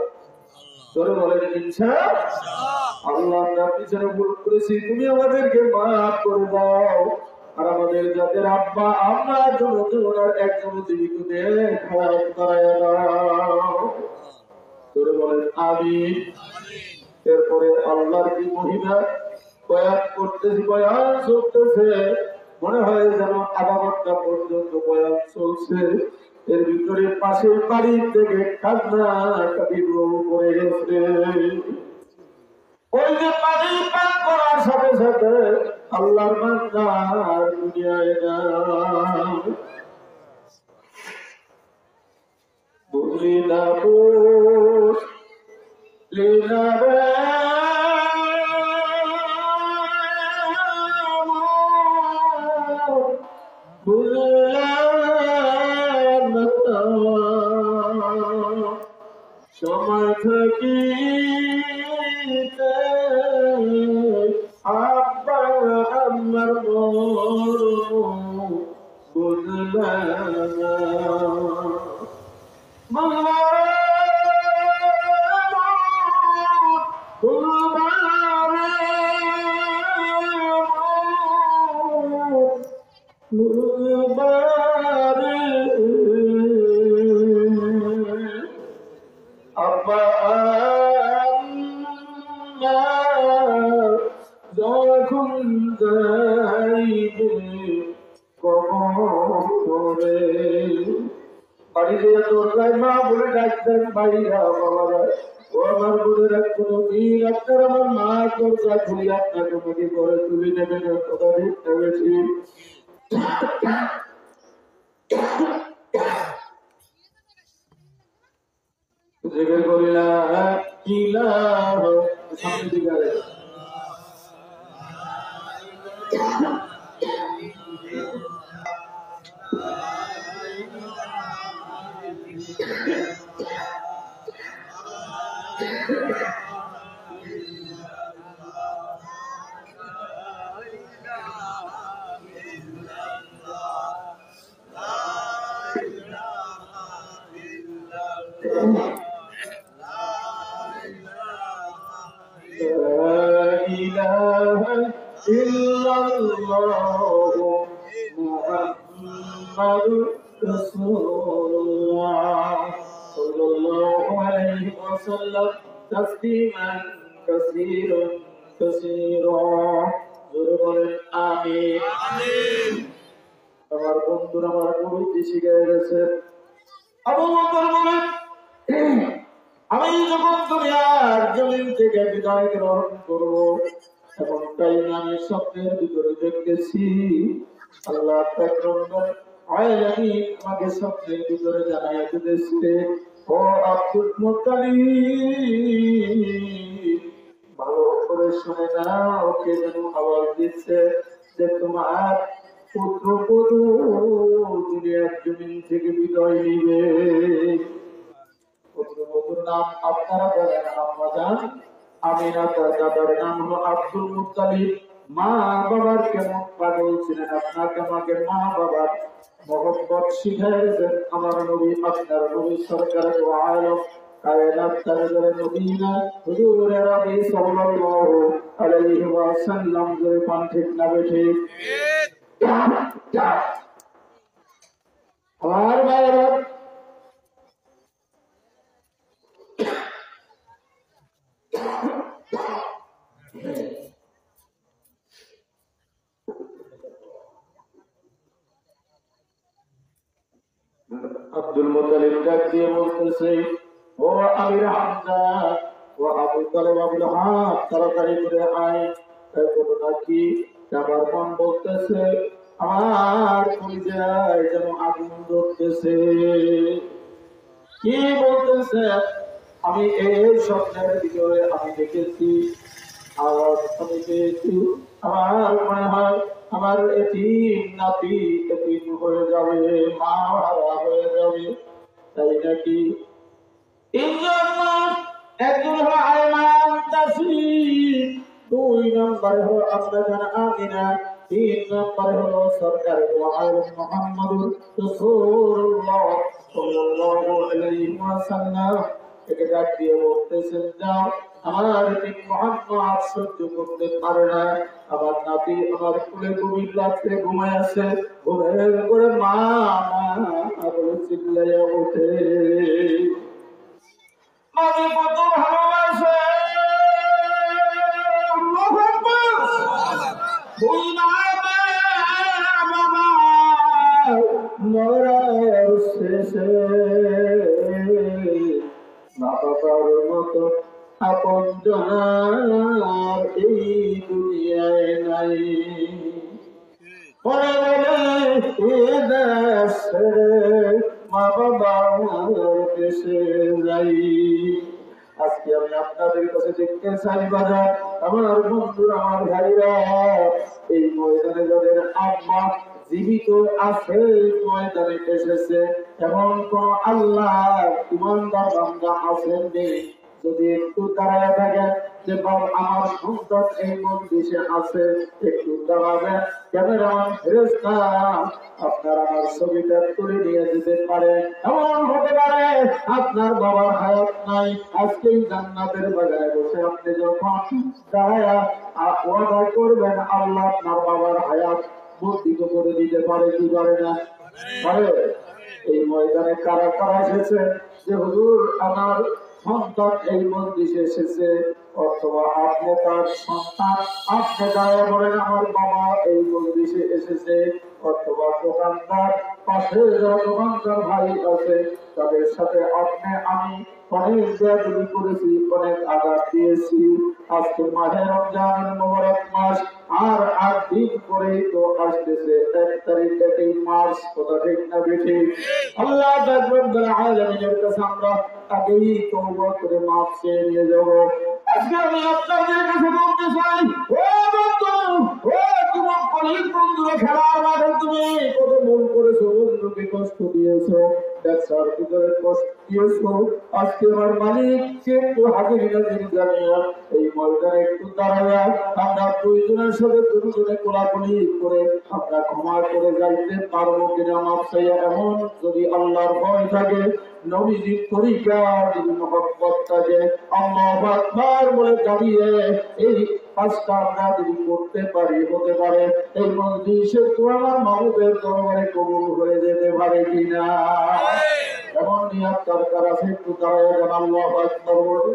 বলেন ইনশাআল্লাহ। আল্লাহ, আমরা পিছনে ভুল করেছি, তুমি আমাদেরকে মাফ করে দাও। আর আমাদের যাদের আব্বা আমরা ওনার একজন জীবিত বলেন আমিন। এরপরে আল্লাহর কি মহিমা বয়ান করতেছি, বয়ান চলতেছে, মনে হয় যেন আধা ঘন্টা পর্যন্ত বয়ান চলছে। এর ভিতরে পাশের বাড়ি থেকে কান্না কাটি করে গেছে। ওই যে পানি পান করার সাথে সাথে আল্লাহর বান্দা দুনিয়ায় না বুঝলি না, বুঝলি না রে সময় থাকি আব্বা আমার আব্বা যখন যাইবে কবরে, বাড়ি দিয়ে দরজায় মা বলে ডাকতেন, বাইরা বাবারা ও আমার বোনের কোনো দিন আপনার আমার মা দরজা খুলি আপনাকে মুখে করে তুলে নেবেন, কথা দেখতে গেছি। জিজ্ঞেস করিলাম কি লাভ সামনে দিকে إله إلا الله محمد رسول الله صلى الله عليه وسلم تسليما كثيرا آمين আমার বন্ধুরা আমার কবিতা শিখে গেছে আবু বকর বলেন আমি যখন দুনিয়ার জমিন থেকে বিদায় গ্রহণ করব এমনটাই আমি স্বপ্নের ভিতরে দেখতেছি আল্লাহ পাক রব্বুল আলামিন আমাকে স্বপ্নের ভিতরে জানাইয়া দিয়েছে ও আব্দুল মুত্তালিব ভালো করে শুনে নাও কে যেন আওয়াজ দিচ্ছে যে তোমার পুত্রবধূ দুনিয়ার জমিন থেকে বিদায় নিবে পুত্রবধূর নাম আপনারা বলেন আম্মা জান আমিনা তার দাদার নাম হলো আব্দুল মুত্তালিব মা বাবার কেমন পাগল ছিলেন আপনাকে আমাকে মা বাবার মহব্বত শিখাইছেন আমার নবী আপনার নবী সরকার দু আলম কায়নাত তাজরে মদিনা হুজুর নবী সাল্লাল্লাহু আলাইহি ওয়াসাল্লাম জোরে পান ঠিক না বেঠে আমার ভাইরা আব্দুল মুত্তালিব ডাক দিয়ে বলতেছে ও আমির হামজা ও আবু তালেব আবুল হাত তাড়াতাড়ি করে আয় ঘটনা কি আমার মন বলতেছে আমার কলিজায় যেন আগুন ধরতেছে কি বলতেছে আমি এই স্বপ্নের ভিতরে আমি দেখেছি আর আমি পেয়েছি আমার মনে হয় আমার এতিম নাতি এতিম হয়ে যাবে মা হারা হয়ে যাবে তাই নাকি একজন হলো আয়মান তাসলিম দুই নম্বর হলো আপনার জানা আমিনা তিন নম্বর হলো সরকার মুহাম্মদুর রাসূলুল্লাহ সাল্লাল্লাহু আলাইহি ওয়াসাল্লাম একে ডাক দিয়ে বলতেছেন যাও আমার ঠিক মুহাম্মদ সহ্য করতে পারে না আমার নাতি আমার কোলে গভীর রাত্রে ঘুমায় আছে ঘুমের করে মা বলে চিল্লাইয়া ওঠে আমি কত ভালোবাসে মরার শেষে মা বাবার মতো আপন জনার এই দুনিয়ায় নাই পরে বলে এ দেশ মা বাবার দেশে যাই আজকে আমি আপনাদের কাছে দেখতে চাই বাজার আমার বন্ধুরা আমার ভাইরা এই ময়দানে যাদের আম্মা জীবিত আছে ময়দানে এসেছে এমন কোন আল্লাহ ইমানদার বান্দা আছেন নেই যদি একটু দাঁড়ায় থাকেন যে বাবা আমার সন্তান এই মন্দিরে আছে একটু দাঁড়াবেন ক্যামেরাম্যান ফেরেশতা আপনার আমার ছবিটা তুলে নিয়ে যেতে পারে এমন হতে পারে আপনার বাবার হায়াত নাই আজকেই জান্নাতের বাগানে বসে আপনি যখন দাঁড়ায়া ওয়াদা করবেন আল্লাহ আপনার বাবার হায়াত বর্ধিত করে দিতে পারে কি পারে না পারে এই ময়দানে কারা কারা এসেছে যে হুজুর আমার সন্তান এই মন্দিরে এসেছে অথবা আপনি তার সন্তান আপনি দাঁড়িয়ে বলেন আমার বাবা এই মন্দিরে এসেছে অথবা দোকানদার পাশে দোকানদার ভাই আছে তাদের সাথে আপনি আমি অনেক বেয়াদবি করেছি অনেক আঘাত দিয়েছি আজকে মাহে রমজানের মোবারক মাস আর 8 দিন পরে তো আসতেছে 1 তারিখ থেকে মাস কথা ঠিক না বেঠি আল্লাহ রব্বুল আলামিনের কাছে আমরা আগেই তওবা করে মাফ চেয়ে নিয়ে যাব আজকে আমি আপনাদের কাছে বলতে চাই ও বন্ধু ও তোমার কলিগ বন্ধুরা খেলার মাঠে তুমি কত মন করেছো বন্ধুকে কষ্ট দিয়েছো, ব্যবসার ভিতরে কষ্ট দিয়েছো, আজকে আমার মালিককে একটু হাজির নাজির জানিয়া এই ময়দানে একটু দাঁড়াইয়া আমরা দুইজনের সাথে দুজনে কোলাকুলি করে আমরা ক্ষমা করে যাইতে পারবো কিনা মাপ চাইয়া, এমন যদি আল্লাহর ভয় থাকে, নবীজির তরিকা যদি মহব্বত থাকে, আল্লাহু আকবার বলে দাঁড়িয়ে এই কাজটা আমরা যদি করতে পারি, হতে পারে এই মজলিসের তো আমার মাহবুবের দরবারে কবুল হয়ে যেতে পারে কিনা। এমন নিয়াত দরকার আছে, একটু দাঁড়ায় যান, আল্লাহু আকবার বলে,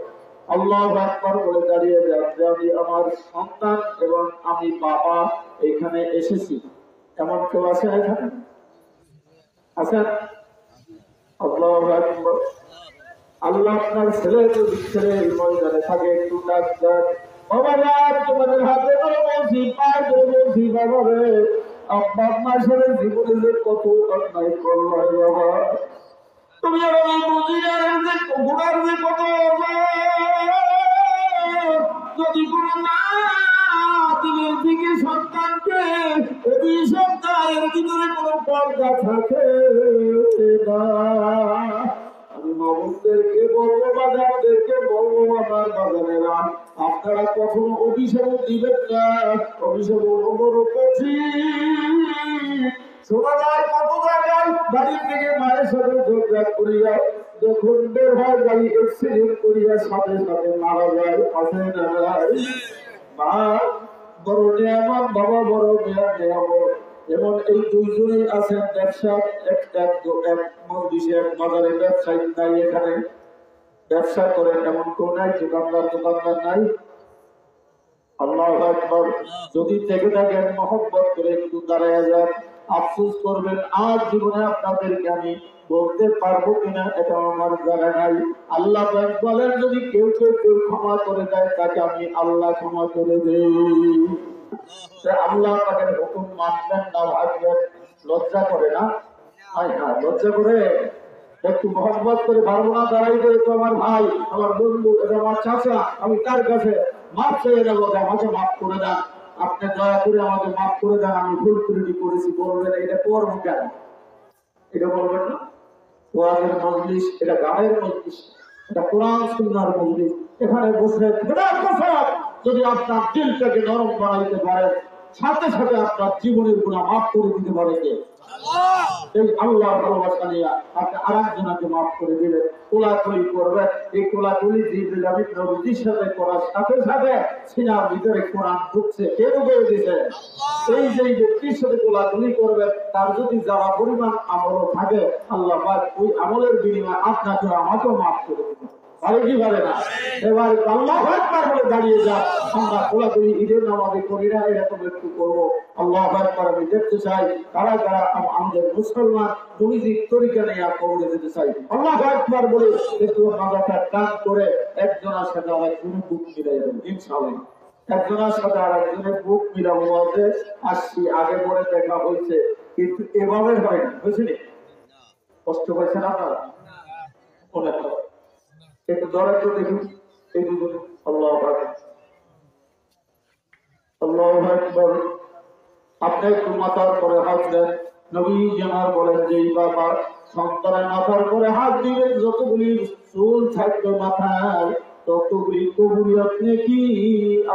আল্লাহু আকবার বলে দাঁড়িয়ে যান যে আমি আমার সন্তান এবং আমি বাবা এখানে এসেছি। এমন কেউ আছে এখানে? আছেন? আল্লাহু আকবার। আল্লাহ আপনার ছেলে যদি ছেলে ময়দানে থাকে একটু ডাক দেন, বাবা তোমাদের হাতে করে বলছি, পায়ে ধরে বলছি, বাবা রে আব্বা আপনার ছেলে জীবনে যে কত অন্যায় করলো বাবা, তুমি আর আমি বুঝি না যে গুণার যে কত, যদি কোনো মা দিনের দিকে সন্তানকে অভিসন্তানের ভিতরে কোনো পর্দা থাকে না, আমি মামুনদেরকে বলবো, বাজারদেরকে বলবো, আমার বাজারেরা আপনারা কখনো অভিশাপ দিবেন না। অভিশাপ বড় কঠিন, শোনা যায় কত জায়গায় বাড়ির থেকে মায়ের সাথে ঝগড়া করিয়া যখন বের হয় গাড়ি অ্যাক্সিডেন্ট করিয়া সাথে সাথে মারা যায়, আসে না মা বড় নিয়ামত, বাবা বড় নিয়ামত। যেমন এই দুইজনেই আছেন ব্যবসা, এক বাজারে ব্যবসায়ী নাই, এখানে ব্যবসা করেন এমন কেউ নাই, দোকানদার নাই। আল্লাহু আকবার। যদি থেকে থাকেন মহব্বত করে একটু দাঁড়ায় যান, আফসোস করবেন আজ জীবনে আপনাদেরকে আমি বলতে পারবো কিনা এটা আমার জানা নাই। আল্লাহ বলেন যদি কেউ ক্ষমা করে দেয় তাকে আমি আল্লাহ ক্ষমা করে দেই। আল্লাহ তাদের হুকুম মানবেন না ভাববেন, লজ্জা করে না? লজ্জা করে একটু মহব্বত করে পারবো না দাঁড়াইতে, তো আমার ভাই, আমার বন্ধু, এটা আমার চাচা, আমি তার কাছে মাফ চেয়ে দেবো, আমাকে মাফ করে দেন, আপনি দয়া করে আমাকে মাফ করে দেন, আমি ভুল ত্রুটি করেছি। বলবেন এটা করবো কেন? এটা বলবেন না। ওয়াজের মজলিস, এটা গানের মজলিস, এটা কোরআন সুন্নাহর মজলিস। এখানে বসে যদি আপনার দিলটাকে নরম বানাইতে পারেন, সাথে সাথে আপনার জীবনের গুণা মাফ করে দিতে পারে কে? এই আল্লাহর ভালোবাসা নিয়ে আপনি আরেকজনকে মাফ করে দিলেন, কোলাকুলি করবেন। এই কোলাকুলি নবীজির সাথে করার সাথে সাথে সিনার ভিতরে কোরআন ঢুকছে, কে ঢুকে দিছে? এই যে ব্যক্তির সাথে কোলাকুলি করবেন, তার যদি যারা পরিমাণ আমলও থাকে, আল্লাহ পাক ওই আমলের বিনিময়ে আপনাকে আমাকেও মাফ করে দিবেন। পারে কি পারে না? এবার আল্লাহু আকবার বলে দাঁড়িয়ে যান। আমরা কোলাকুলি ঈদের নামাজে করি না, এরকম একটু করবো। আল্লাহু আকবার আমি দেখতে চাই কারা কারা আমাদের মুসলমান নবীজির তরিকা নিয়ে কবরে যেতে চাই। আল্লাহু আকবার বলে একটু মাথাটা টান করে একজনের সাথে আরেকজনের বুক মিলাই দেবো ইনশাআল্লাহ। একজনের সাথে আরেকজনের বুক মিলাবো বলতে আসছি, আগে পরে দেখা হয়েছে, কিন্তু এভাবে হয় না, বুঝলি? কষ্ট পাইছেন আপনারা? অনেক একটু দরকার তো দেখুন এই দুজনে। আল্লাহু আকবার, আল্লাহু আকবার। আপনি একটু মাথার করে হাত দেন। নবী জানার বলেন যে বাবা সন্তানের মাথার করে হাত দিবেন, যতগুলি চুল থাকবে মাথায় ততগুলি কবুলিয়ত নেকি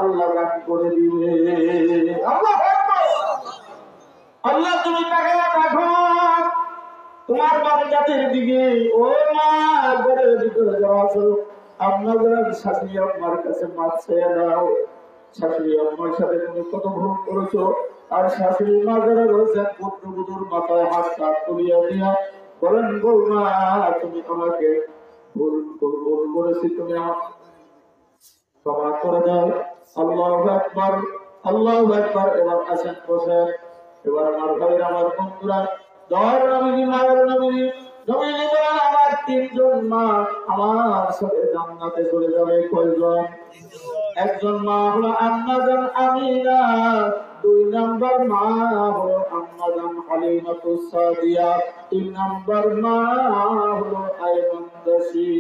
আল্লাহ দান করে দিবে। আল্লাহু আকবার। আল্লাহ তুমি তাকে দেখো তোমার বাচ্চাদের দিকে, ও মা ঘরের ভিতরে যাওয়া আছো, আপনাদের শাশুড়ি আমার কাছে মাছ ছেড়ে দাও। শাশুড়ি আমার সাথে তুমি কত ভুল করেছো, আর শাশুড়ি মা যারা রয়েছেন পুত্রবধূর মাথায় হাত কাট করিয়া দিয়া বলেন, বৌমা তুমি আমাকে ভুল করেছি, তুমি আমার ক্ষমা করে দাও। আল্লাহু আকবার, আল্লাহু আকবার। এবার আসেন বসেন। এবার আমার ভাইয়ের, আমার বন্ধুরা, দয়ার নবী, মায়ের নবী, নবীজি বলেন আমার তিনজন মা আমার সাথে জান্নাতে চলে যাবে। কয়জন? একজন মা হলো আম্মা জান আমিনা, দুই নাম্বার মা হলো আম্মা জান হালিমাতুস সাদিয়া, তিন নাম্বার মা হলো আয়মনদাসী।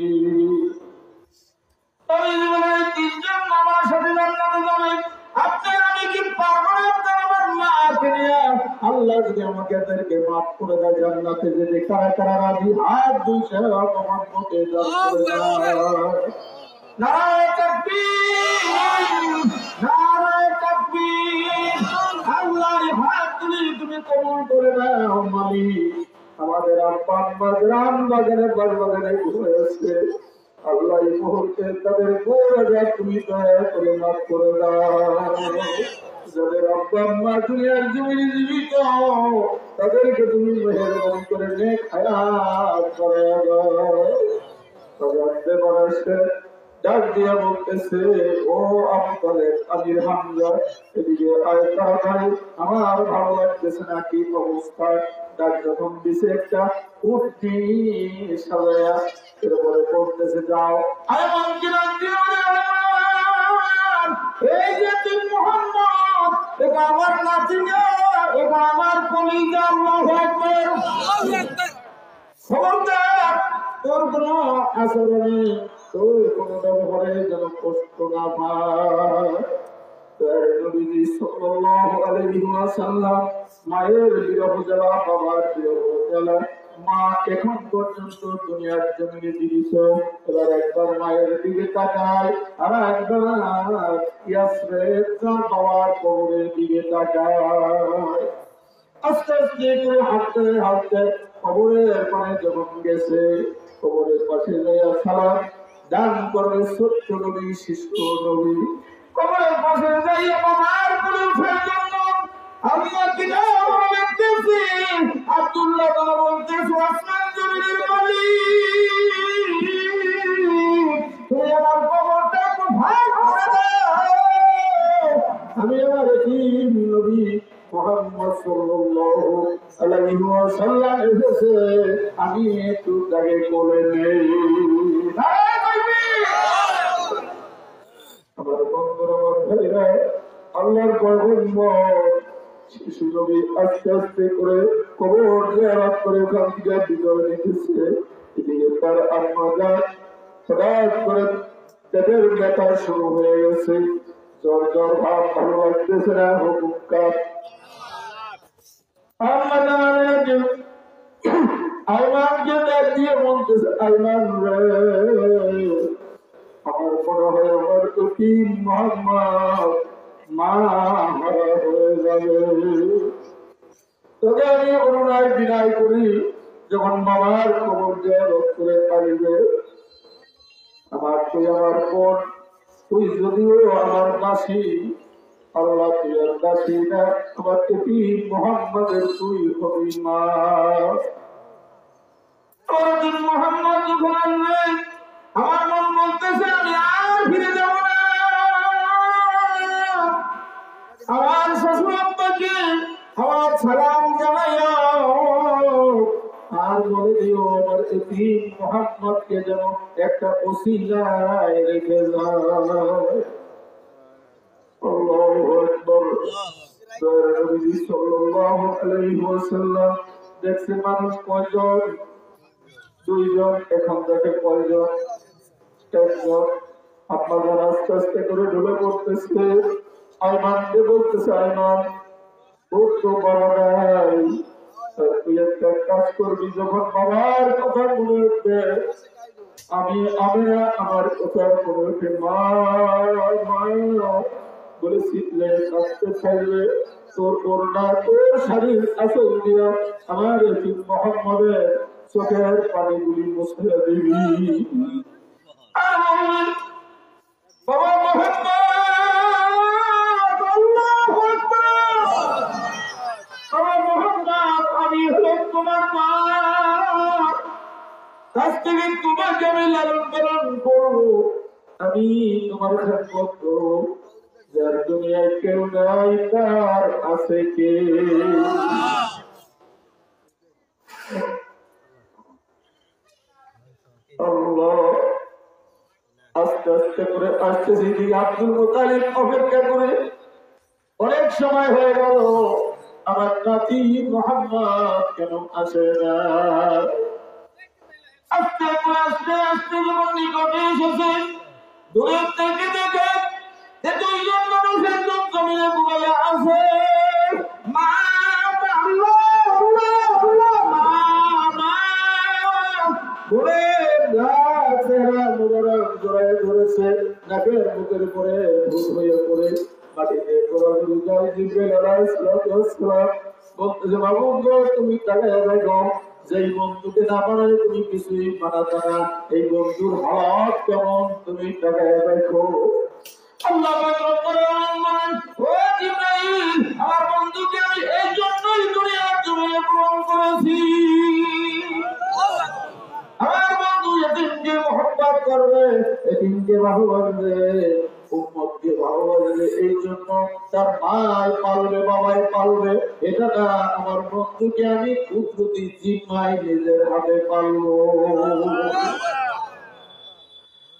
নবীজি বলেন তিনজন আমার সাথে জান্নাতে যাবে। আপনার আমি কি পারবো না আপনার আমার মাকে নিয়ে আল্লাহ যদি আমাকে এদেরকে মাফ করে দেয় জান্নাতে যেতে কারা কারা রাজি হাত দুইছে মোহাম্মদকে দান করে দাও নারায়ে তাকবীর নারায়ে তাকবীর আল্লাহর হাত তুলে তুমি কবুল করে নাও মালিক আমাদের আব্বা আম্মা গ্রাম বাগানে বাগানে ঘুরে আসছে আল্লাহ এই মুহূর্তে তাদের গোড়া তুমি দয়া করে মাফ করে দাও যাদের আব্বা আম্মা দুনিয়ার জমিনে জীবিত তাদেরকে তুমি মেহেরবানি করে নেক হায়াত করে দাও তাদের বয়সে ডাক দিয়া বলতেছে ও আপনাদের আমির হামজা এদিকে আয় তাড়াতাড়ি আমার ভালো লাগতেছে না কি অবস্থায় ডাক যখন দিছে একটা উঠতি সাজায়া এরপরে বলতেছে যাও আয় মঞ্জিরা এই যে তুই মোহাম্মদ এটা আমার নাতি না এটা আমার কলিজা আল্লাহু আকবার খবরদার তোর কোনো আচরণে তোর কোনো ব্যবহারে যেন কষ্ট না পায় নবীজি সাল্লাল্লাহু আলাইহি ওয়াসাল্লাম মায়ের বিরহ জ্বালা বাবার বিরহ জ্বালা মা এখন পর্যন্ত দুনিয়ার জমিনে জীবিত এবার একবার মায়ের দিকে তাকায় আর একবার ইয়াসরের বাবার কবরের দিকে তাকায় আস্তে আস্তে করে হাঁটতে হাঁটতে কবরের পানে যখন গেছে কবরের পাশে যাইয়া সালাম দান করে ছোট্ট নবী শিশু নবী কবরের পাশে যাইয়া বাবার কবরের জন্য আল্লাহ কিতাব লিখতেছি আব্দুল্লাহ তাআলা বলতেছে আসমান জমিনের মালিক তুই আমার কবরটা একটু ভাগ করে দাও আমি আমার এতিম নবী মুহাম্মদ সাল্লাল্লাহু আলাইহি ওয়াসাল্লাম এসেছে আমি একটু তাকে কোলে নেই আমার বন্ধুরা আমার ভাইরা আল্লাহর পয়গম্বর শিশু নবী আস্তে আস্তে করে কবর জিয়ারত করে ওখান থেকে ভিতরে নিতেছে এদিকে তার আম্মা জান হঠাৎ করে তাদের ব্যথা শুরু হয়ে গেছে জ্বর জ্বর ভাব ভালো লাগতেছে না হুকুম কাজ আইমানকে ডাক দিয়ে বলতেছে আইমান রে আমার মনে হয় আমার এতিম মোহাম্মদ মা হারা হয়ে যাবে তোকে আমি অনুনয় বিনয় করি যখন বাবার কবর জিয়ারত করে আসবে আমার তুই আমার বোন তুই যদিও আমার দাসী আল্লাহ তুই আর দাসী না আমার এতিম মোহাম্মদের তুই হবি মা মোহাম্মদ যখন আনবে আমার মন বলতেছে আমি আর ফিরে যাব না আমার শ্বশুর আব্বাকে আমার সালাম জানাইয়া আর বলে দিও আমার এতিম মোহাম্মদকে যেন একটা ওসিলায় রেখে যায় আল্লাহু আকবার নবী সাল্লাল্লাহু আলাইহি ওয়াসাল্লাম দেখছে মানুষ কয়জন দুইজন এখন দেখে কয়জন একজন আপনাদের আস্তে আস্তে করে ঢুলে পড়তেছে আইমানকে বলতেছে আইমান তোর তো বড় নাই তুই একটা কাজ করবি যখন বাবার কথা মনে উঠবে আমি আমার কথা মনে উঠে মা বলে শীতলে কাঁদতে চাইবে তোর করোনা তোর শারীর আসল দিয়া আমার মোহাম্মদের চোখের পানিগুলি মুছে দিবি বাবা মোহাম্মদ আল্লাহু আকবার বাবা মোহাম্মদ আমি হলাম তোমার মা আজ থেকে তোমাকে আমি লালন পালন করবো আমি তোমার খেদমত করবো যার দুনিয়ায় কেউ নাই তার আছে কে আল্লাহ আস্তে আস্তে করে আসতেছি আব্দুল মুতালিব অপেক্ষা করে অনেক সময় হয়ে গেল আমার নাতি মোহাম্মদ কেন আসে না আস্তে করে আস্তে আস্তে যখন নিকটে এসেছে দূরের থেকে দেখে যে দুইজন মানুষ একদম জমিনে বুড়াইয়া আছে চেহারা মুবারক জড়ায় ধরেছে, নাকের মুখের উপরে ভূত হয়ে পড়ে মাটিতে পড়ে যায়। জিবরাইল আলাইহিস সালাম বলতেছে, মাবুদ গো, তুমি তাকায় দেখো, যেই বন্ধুকে না বানালে তুমি কিছুই বানাতে না, এই বন্ধুর হাত কেমন তুমি তাকায় দেখো। আল্লাহ ও জিবরাইল, আমার বন্ধুকে আমি এই জন্যই দুনিয়ার জমিনে প্রেরণ করেছি, আমার বন্ধু এতিমকে মহব্বত করবে, এতিমকে ভালোবাসবে, উম্মতকে ভালোবাসবে, এই জন্য তার মায় পালবে, বাবাই পালবে, এটা না, আমার বন্ধুকে আমি কুদরতি জিম্মায় নিজের হাতে পালবো।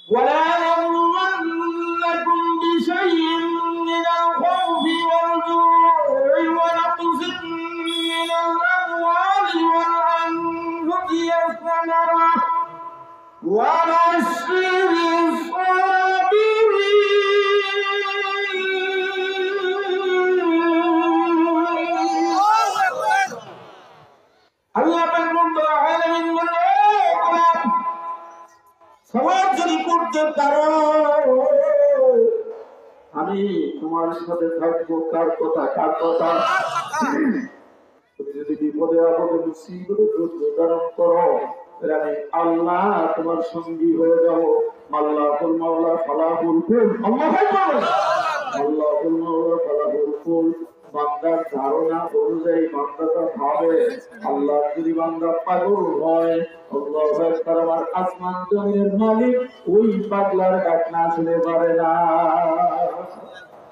ولا يبلغنكم بشيء من الخوف والجوع ونقص من الأموال والأنفس والثمرات وبشر الصابرين. الله رب العالمين সবাই যদি করতে পারো, আমি তোমার সাথে থাকবো। কার কথা? কার কথা? তুমি যদি বিপদে আপদে মুসিবতে ধৈর্য ধারণ করো, আমি আল্লাহ তোমার সঙ্গী হয়ে যাবো। আল্লাহুল মাওলা ফালাহুল কুল, আল্লাহুল মাওলা ফালাহুল কুল। বান্দার ধারণা অনুযায়ী বান্দাটা ভাবে, আল্লাহ যদি বান্দা পাগল হয়, আল্লাহু আকবার, আমার আসমান জমিনের মালিক ওই পাগলার ডাক না শুনে পারে না।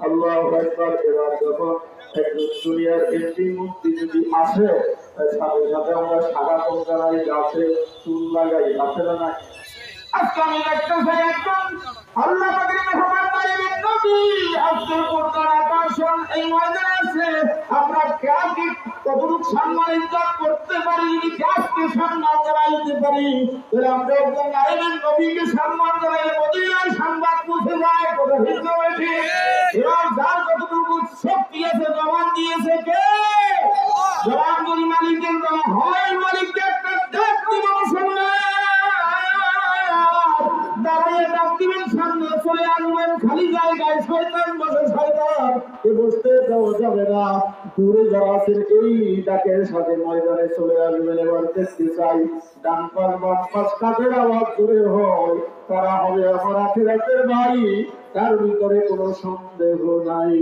আল্লাহু আকবার। এবার যখন একজন দুনিয়ার এমপি মন্ত্রী যদি আসে, সাথে সাথে আমরা সাদা পঞ্চারাই গাছে চুল লাগাই, আছে না নাই? আজকে আমি দেখতেছি একজন আল্লাহ পাকের মেহমানদারির নবী আজকের কোরআন আকাশন এই ময়দানে আছে। আমরা কাকে কতটুকু সম্মান ইজ্জত করতে পারি, যদি কাজকে সম্মান জানাইতে পারি, তাহলে আমরা একজন নারীর নবীকে সম্মান জানাইলে মদিনার সংবাদ পৌঁছে যায়। কথা ঠিক না বেশি? এবার যার কতটুকু শক্তি আছে, জবান দিয়েছে কে? জবান যদি মালিকের দেওয়া হয়, মালিককে একটা ডাক দিব, শুনলে দাঁড়িয়ে ডাক দিবেন, সামনে চলে আসবেন, খালি জায়গায় শয়তান বসে, শয়তান এ বসতে দেওয়া যাবে না। দূরে যারা আছেন এই ডাকের সাথে ময়দানে চলে আসবেন। এবার দেখতে চাই ডান পাশ বাম পাশ কাদের আওয়াজ দূরে হয়, তারা হবে আমার আখিরাতের ভাই, তার ভিতরে কোনো সন্দেহ নাই।